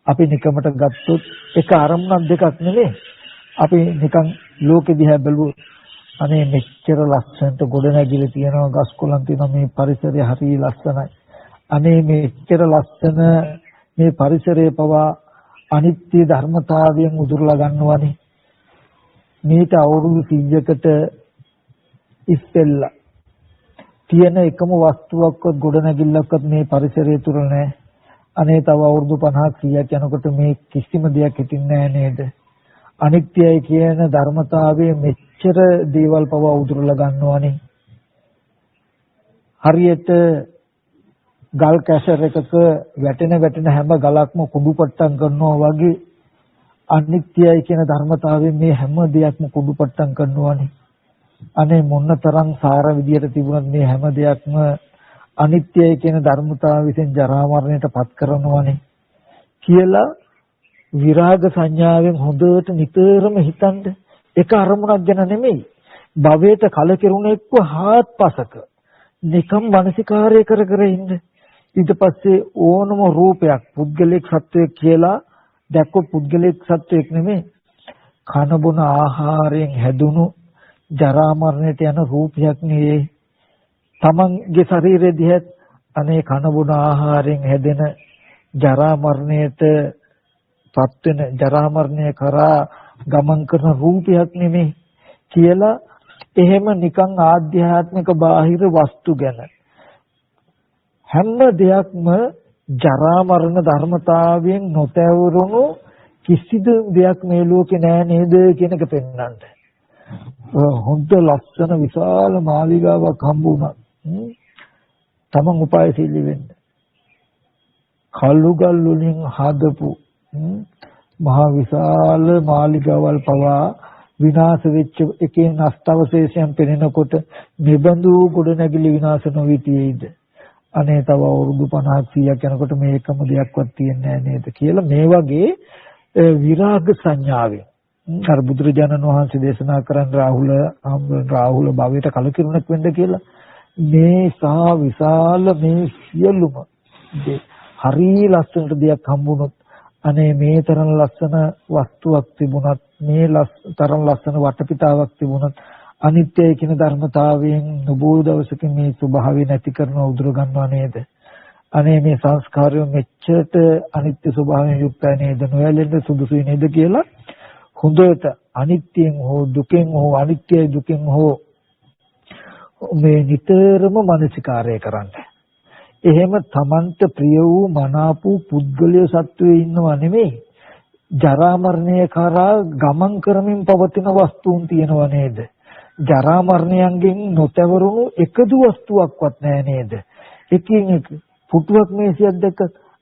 අපි නිකමට ගත්තොත් එක අරමුණක් දෙකක් නෙවෙයි. අපි නිකන් ලෝකෙ දිහා බැලුවොත් අනේ මෙච්චර ලස්සනට ගොඩනැගිලි තියෙනවා, ගස් කොළන් තියෙනවා, මේ පරිසරය හරිය ලස්සනයි. අනේ මෙච්චර ලස්සන මේ පරිසරය පවා අනිත්‍ය ධර්මතාවයෙන් උදුරලා ගන්නවනේ. මේට අවුරුදු 100කට ඉස්සෙල්ලා තියෙන එකම වස්තුවක්වත් ගොඩනැගිල්ලක්වත් මේ පරිසරය තුල නැහැ. අනේ තව අවුරුදු 50ක් 100ක් යනකොට මේ කිසිම දෙයක් හිටින්නේ නැහැ නේද? අනිත්‍යයි කියන ධර්මතාවයේ මෙච්චර දේවල් පවා උදුරලා ගන්නවනේ. හරියට ගල් කැෂර් එකක වැටෙන හැම ගලක්ම කුඩුපට්ටම් කරනවා වගේ අනිත්‍යයි කියන ධර්මතාවයෙන් මේ හැම දෙයක්ම කුඩුපට්ටම් කරනවානේ. අනේ මොනතරම් සාර විදියට තිබුණත් මේ හැම දෙයක්ම අනිත්‍යයි කියන ධර්මතාව විසින් ජරා මරණයට පත් කරනවානේ කියලා විරාග සංඥාවෙන් හොඳට නිතරම හිතන්න. එක අරමුණක් ගැන නෙමෙයි. භවයට කලකිරුණෙක්ව හාත්පසක නිකම් මානසිකාර්ය කර ඉන්න. ඊට පස්සේ ඕනම රූපයක් පුද්ගලික සත්වයක් කියලා දැක්කොත් පුද්ගලික සත්වයක් නෙමෙයි. කන බොන ආහාරයෙන් හැදුණු ජරා මරණයට යන රූපයක් නෙවෙයි. තමන්ගේ ශරීරය දිහත් අනේ කන බොන ආහාරයෙන් හැදෙන ජරා මරණයට පත් වෙන ජරා මරණය කරා ගමන් කරන රූපයක් නෙමෙයි කියලා එහෙම නිකන් ආධ්‍යාත්මික බාහිර වස්තු ගැන හැම දෙයක්ම ජරා මරණ ධර්මතාවයෙන් නොතැවරුණු කිසිදු දෙයක් මේ ලෝකේ නෑ නේද කියන එක පෙන්වන්න. හොඳ ලස්සන විශාල මාලිගාවක් හම්බ වුණා. තමන් උපායශීලී වෙන්න. කළු ගල් වලින් හදපු මහා විශාල මාලිගාවල් පවා විනාශ වෙච්ච එකේ නෂ්ටවශේෂයන් පෙනෙනකොට නිබඳු ගොඩනැගිලි විනාශ නොවී තියෙයිද? අනේ තව අවුරුදු 50ක් 100ක් යනකොට මේකම දෙයක්වත් තියන්නේ නැහැ නේද කියලා මේ වගේ විරාග සංඥාවෙන් අර බුදුරජාණන් වහන්සේ දේශනා කරන් රාහුල භවයට කලකිරුණක් වෙන්න කියලා මේ සා විශාල මේ සියලුම හරි ලස්සනට දෙයක් හම්බුනොත් අනේ මේ තරම් ලස්සන වස්තුවක් තිබුණත් මේ තරම් ලස්සන වටපිටාවක් තිබුණත් අනිත්‍යයි කියන ධර්මතාවයෙන් නබෝ දවසකින් මේ ස්වභාවය නැති කරන උදුර ගන්නවා නේද? අනේ මේ සංස්කාරය මෙච්චරට අනිත්‍ය ස්වභාවයෙන් යුක්තයි නේද? නොයැලෙන්න සුදුසුයි නේද කියලා හොඳට අනිත්‍යයෙන් හෝ දුකෙන් හෝ අනිත්‍යයි දුකෙන් හෝ මේ නිතරම මානසිකාරය කරන්න. එහෙම තමන්ට ප්‍රිය වූ මනාප වූ පුද්ගලයා සත්වයේ ඉන්නව නෙමෙයි. ජරා මරණය කරා ගමන් කරමින් පවතින වස්තුන් තියෙනව නේද? ජරා මරණයෙන් නොතවරුණු එකදු වස්තුවක්වත් නැහැ නේද? එකින් එක පුටුවක් මේසයක් දැක්ක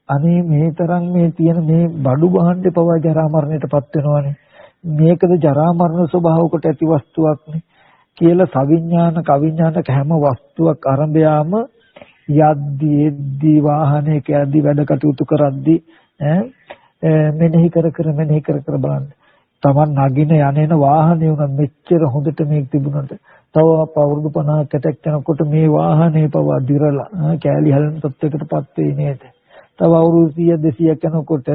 අනේ මේ තරම් මේ තියෙන මේ බඩු බහන්නේ පවා ජරා මරණයටපත් වෙනවනේ. මේකද ජරා මරණ ස්වභාව කොට ඇති වස්තුවක්නේ. කියලා සවිඥානික අවිඥානික හැම වස්තුවක් අරඹයාම යද්දී වාහනයක යද්දී වැඩ කටයුතු කරද්දී මෙනෙහි කර බලන්න. Taman නගින යන්නේන වාහනේ උන මෙච්චර හොඳට මේක තිබුණාට තව අවුරුදු 50කට යනකොට මේ වාහනේ පවා දිරලා කෑලි හැලෙන තත්යකටපත් වෙයි නේද? තව අවුරුදු 100 200ක් යනකොට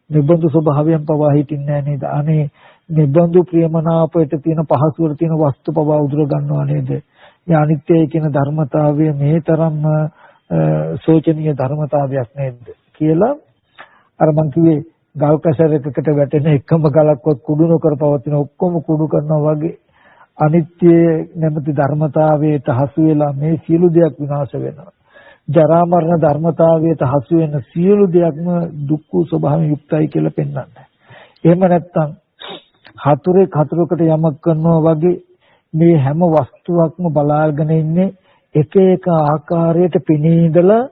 නිබඳු ස්වභාවයෙන් පවා හිටින්නේ නැහැ නේද? අනේ නිබඳු ප්‍රියමනාපයට තියෙන පහසුවට තියෙන වස්තු පවා උදුර ගන්නවා නේද? මේ අනිත්‍යය කියන ධර්මතාවය මේ තරම්ම සෝචනීය ධර්මතාවයක් නේද කියලා අර මං කිව්වේ ගල් කැසරයකට වැටෙන එකම ගලක්වත් කුඩු නොකර පවතින ඔක්කොම කුඩු කරනවා වගේ අනිත්‍ය නැමැති ධර්මතාවයට හසු වෙලා මේ සියලු දෙයක් විනාශ වෙනවා. ජරා මරණ ධර්මතාවයට හසු වෙන සියලු දෙයක්ම දුක්ඛ ස්වභාවයෙන් යුක්තයි කියලා පෙන්වන්නේ. එහෙම නැත්නම් හතුරෙකුට යමක් කරනවා වගේ මේ හැම වස්තුවක්ම බලාගෙන ඉන්නේ එක එක ආකාරයට පිනී ඉඳලා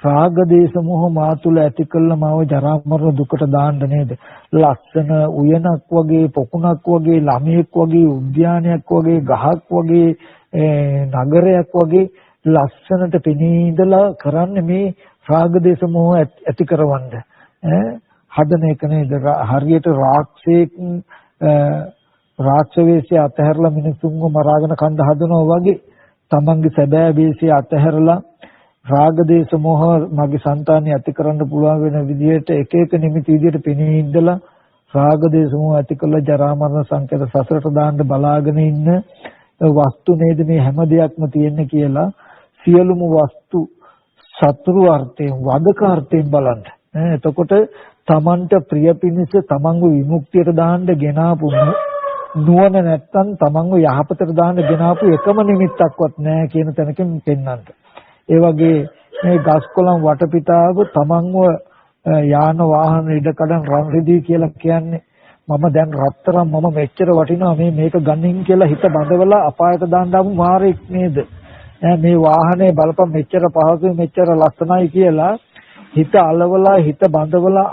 රාග දේශ මොහ මාතුල ඇති කළ මාව ජරා මරණ දුකට දාන්න නේද? ලස්සන උයනක් වගේ පොකුණක් වගේ ළමයෙක් වගේ උද්‍යානයක් වගේ ගහක් වගේ නගරයක් වගේ ලස්සනට පිනී ඉඳලා කරන්නේ මේ රාග දේශ මොහ ඇති කරවන්න හදන එක නේද? හරියට රාක්ෂවේශය අතහැරලා මිනිසුන්ව මරාගෙන කන්න හදනවා වගේ තමන්ගේ සැබෑ වේශය අතහැරලා රාග දේශ මොහ මගේ సంతානෙ ඇති කරන්න පුළුවන් වෙන විදිහට එක එක නිමිති විදිහට පෙනී ඉඳලා රාග දේශ මොහ ඇති කළ ජරා මරණ සංකේත සසරට දාන්න බලාගෙන ඉන්න වස්තු නේද මේ හැම දෙයක්ම තියෙන්නේ කියලා සියලුම වස්තු සතුරු අර්ථයෙන් වදක අර්ථයෙන් බලන්න. එතකොට තමන්ට ප්‍රිය පිණිස තමන්ව විමුක්තියට දාන්න ගෙනාපු නුවණ නැත්තම් තමන්ව යහපතට දාන්න ගෙනාපු එකම නිමිත්තක්වත් නැහැ කියන තැනකින් පෙන්වන්න. ඒ වගේ මේ ගස්කොළන් වටපිටාව තමන්ව යාන වාහන ඉඩකඩම් රන් රිදී කියලා කියන්නේ මම දැන් රත්තරන් මම මෙච්චර වටිනවා මේක ගන්නින් කියලා හිත බඳවලා අපායට දාන්න ආපු මාරෙක් නේද? මේ වාහනේ බලපන් මෙච්චර පහසුයි මෙච්චර ලස්සනයි කියලා හිත අලවලා හිත බඳවලා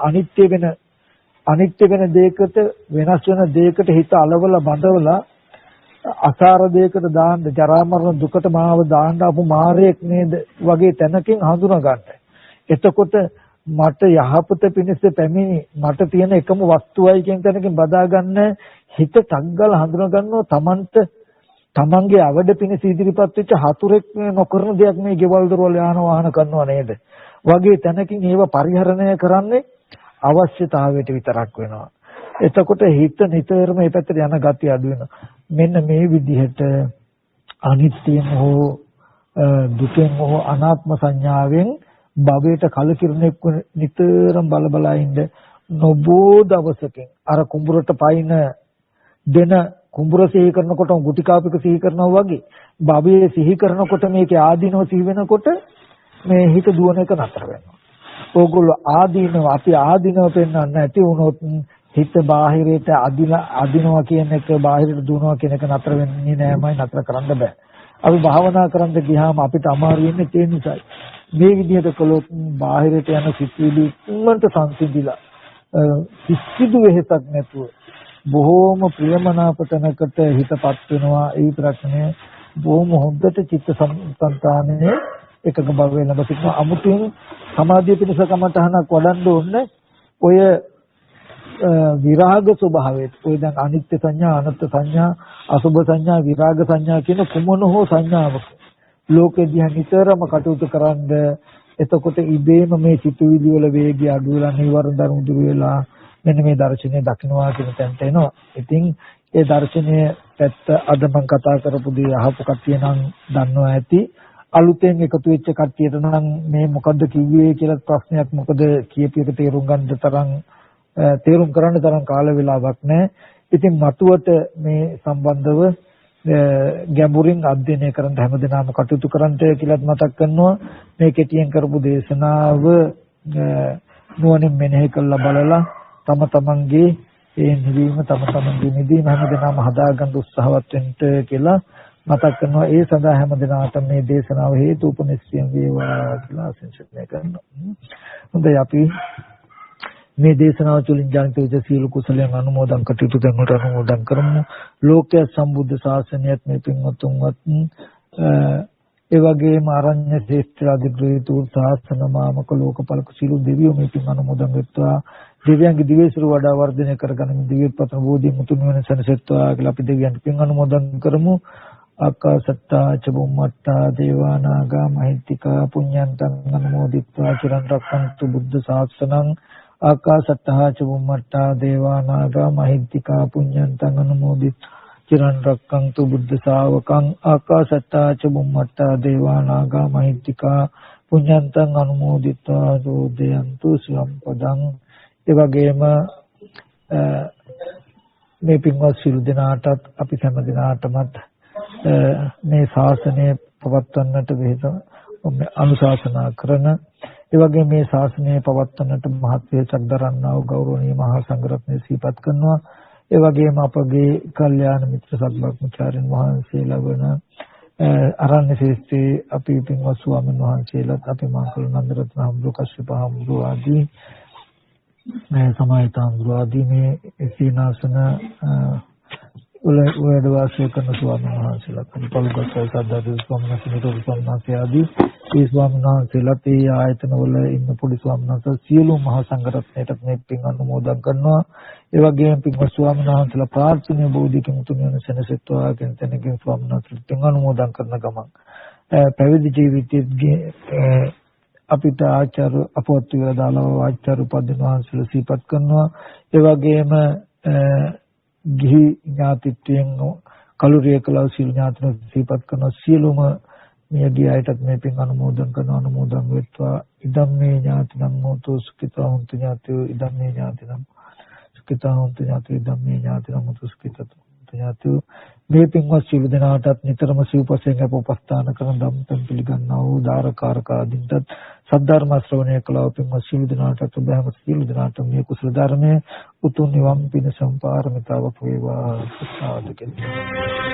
අනිත්‍ය වෙන දෙයකට වෙනස් වෙන දෙයකට හිත අලවලා බඳවලා අසාර දෙයකට දාන්න ජරා මරණ දුකට මාව දාන්න ආපු මාරයෙක් නේද වගේ තැනකින් හඳුනා ගන්න. එතකොට මට යහපත පිණිස පැමිණි මට තියෙන එකම වස්තුවයි කියන තැනකින් බදා ගන්න හිත ටග්ගල හඳුනා ගන්නවා තමන්ගේ අවඩ පිණිස ඉදිරිපත් වෙච්ච හතුරෙක් නොකරන දෙයක් මේ ගෙවල් දොරවල් යාන වාහන කරනවා නේද වගේ තැනකින් ඒව පරිහරණය කරන්නේ අවශ්‍යතාවයට විතරක් වෙනවා. එතකොට හිත නිතරම මේ පැත්තට යන ගතිය අඩු වෙනවා. මෙන්න මේ විදිහට අනිත්‍යම හෝ දුකෙන් හෝ අනාත්ම සංඥාවෙන් භවයට කලකිරුණෙක් නිතරම බල ඉන්න නොබෝ දවසකින් අර කුඹුරට පයින් දෙන කුඹුර සිහි කරනකොට ගුටි කාපික සිහි කරනවා වගේ භවයේ සිහි කරනකොට මේකේ ආදීනව සිහි වෙනකොට මේ හිත දුවන එක නතර වෙනවා. ඕගොල්ලෝ අපි ආදීනව පෙන්වන්න නැති වුණොත් හිත බාහිරයට අදිනවා කියන එක බාහිරට දුවනවා කියන එක නතර වෙන්නේ නෑමයි නතර කරන්න බෑ. අපි භාවනා කරන්න ගියාම අපිට අමාරු වෙන්නේ ඒ නිසායි. මේ විදිහට කළොත් බාහිරට යන සිතුවිලි උන්වන්ට සංසිඳිලා කිසිදු වෙහෙසක් නැතුව බොහෝම ප්‍රියමනාපතනකට හිතපත් වෙනවා. ඒ විතරක් නෙවෙයි බොහොම හොඳට චිත්ත සංතානයේ එකක භවයේ ළඟ සිටින අමුතුවෙන් සමාධිය පිණිස කමතහනක් වඩන්න ඕනේ. ඔය විරාග ස්වභාවයට ඔය දැන් අනිත්‍ය සංඥා අනත්ත් සංඥා අසුභ සංඥා විරාග සංඥා කියන කුමන හෝ සංඥාවක ලෝකෙ දිහා නිතරම කටයුතු කරන්ද එතකොට ඉබේම මේ සිතුවිලි වල වේගය අඩු වෙලා නිවර්ණ ධර්ම දුර වෙලා මෙන්න මේ දර්ශනය දකින්නවා කියන තැනට එනවා. ඉතින් ඒ දර්ශනයේ පැත්ත අද මම කතා කරපු දේ අහපු කට්ටිය නම් දන්නවා ඇති. අලුතෙන් එකතු වෙච්ච කට්ටියට නම් මේ මොකද්ද කිව්වේ කියලා ප්‍රශ්නයක් මොකද කියපු එක තේරුම් කරන්න තරම් කාල වේලාවක් නැහැ. ඉතින් මතුවට මේ සම්බන්ධව ගැඹුරින් අධ්‍යයනය කරන්න හැමදෙනාම කටයුතු කරන්න කියලාත් මතක් කරනවා. මේ කෙටියෙන් කරපු දේශනාව නුවණින් මෙනෙහි කරලා බලලා තම තමන්ගේ ඒ නිවීම තම තමන්ගේ නිදීම හැමදෙනාම හදාගන්න උත්සාහවත් වෙන්න කියලා මතක් කරනවා. ඒ සඳහා හැමදෙනාට මේ දේශනාව හේතුපනිශ්චය වේවා කියලා ආශිර්වාද කරනවා. හොඳයි අපි මේ දේශනාව තුළින් ජනිත වෙච්ච සීල කුසලයන් අනුමෝදන් කටයුතු දැන් වලට අනුමෝදන් කරමු. ලෝකයේ සම්බුද්ධ ශාසනයත් මේ පින්වත්තුන්වත් ඒ වගේම ආරණ්‍ය ශ්‍රේෂ්ඨ අධිග්‍රහිතු ශාසන මාමක ලෝකපාලක සීල දෙවියෝ මේ පින් අනුමෝදන් වෙත්වා. දෙවියන්ගේ දිවේශර වඩා වර්ධනය කරගන්න දිව්‍යපතන බෝධි මුතුන් වෙන සනසෙත්වා කියලා අපි දෙවියන්ට පින් අනුමෝදන් කරමු. ආකාසත්තා ච බුම්මත්තා දේවානාගා මහිත්‍තිකා පුඤ්ඤන්තං අනුමෝදිත්වා චිරන් රක්ඛන්තු බුද්ධ ශාසනං. ආකාසත්තා ච බුම්මත්තා දේවානාගා මහිත්‍තිකා පුඤ්ඤන්තං අනුමෝදිත්වා චිරන් රක්ඛන්තු බුද්ධ ශාවකං. ආකාසත්තා ච බුම්මත්තා දේවානාගා මහිත්‍තිකා පුඤ්ඤන්තං අනුමෝදිත්වා දෝදයන්තු සම්පදං. ඒ වගේම මේ පින්වත් සියලු දෙනාටත් අපි හැම දිනාටමත් මේ ශාසනය පවත්වන්නට වෙහෙස අනුශාසනා කරන ඒ වගේ මේ ශාසනය පවත්වන්නට මහත් වෙහෙසක් දරන්නා වූ ගෞරවනීය මහා සංඝරත්නය සිහිපත් කරනවා. ඒ වගේම අපගේ කල්යාණ මිත්‍ර සත්භාග්‍යචාරින් වහන්සේලා වන ආරණ්‍ය ශ්‍රේෂ්ඨී අපි පින්වත් ස්වාමීන් වහන්සේලාත් අපි මාකල නන්දරත්න හම්බුරු කශ්‍යප හම්බුරු ආදී මේ සමාහිත හම්බුරු ආදී මේ සීනාසන වැඩ වාසය කරන ස්වාමීන් වහන්සේලාත් පොල්ගොස්සේ සද්දාදී ස්වාමීන් වහන්සේ ආදී ඒ ස්වාමීන් වහන්සේලාත් ඒ ආයතනවල ඉන්න පොඩි ස්වාමීන් වහන්සේ සියලු මහා සංඝරත්නයට මේ පින් අනුමෝදන් කරනවා. ඒ වගේම පින්වත් ස්වාමීන් වහන්සේලා ප්‍රාර්ථනීය බෝධිකින් තුන් වෙන සෙනසෙත්වා කියන තැනකින් ස්වාමීන් වහන්සේලා පින් අනුමෝදන් කරන ගමන් පැවිදි ජීවිතයේ අපිට ආචාර්ය අපවත් වේලා දාලා ආචාර්ය උපදින වහන්සේලා සිහිපත් කරනවා. ඒ වගේම ගිහි ඥාතිත්වයෙන් කලුරිය කළා සියලු ඥාතින සිහිපත් කරන සියලුම මේ ගියයිටත් මේ පින් අනුමෝදන් කරන අනුමෝදන් වෙත්වා. ඉදම් මේ ඥාතිනම් මොතෝ සුඛිතා හොන්තු ඥාතියෝ ඉදම් මේ ඥාතිනම් සුඛිතා හොන්තු ඥාතියෝ ඉදම් මේ ඥාතිනම් මොතෝ සුඛිතා හොන්තු ඥාතියෝ. මේ පින්වත් සියලු දෙනාටත් නිතරම සිව්පසයෙන් අප උපස්ථාන කරන ධම්පෙන් පිළිගන්නා වූ දාරකාරක ආදීන්ටත් සද්ධර්ම ශ්‍රවණය කළා වූ පින්වත් සියලු දෙනාටත් ඔබම සියලු දෙනාට මේ කුසල ධර්මයේ උතුම් නිවන් පිණසම් පාරමිතාවක් වේවා සාදු කෙරේ.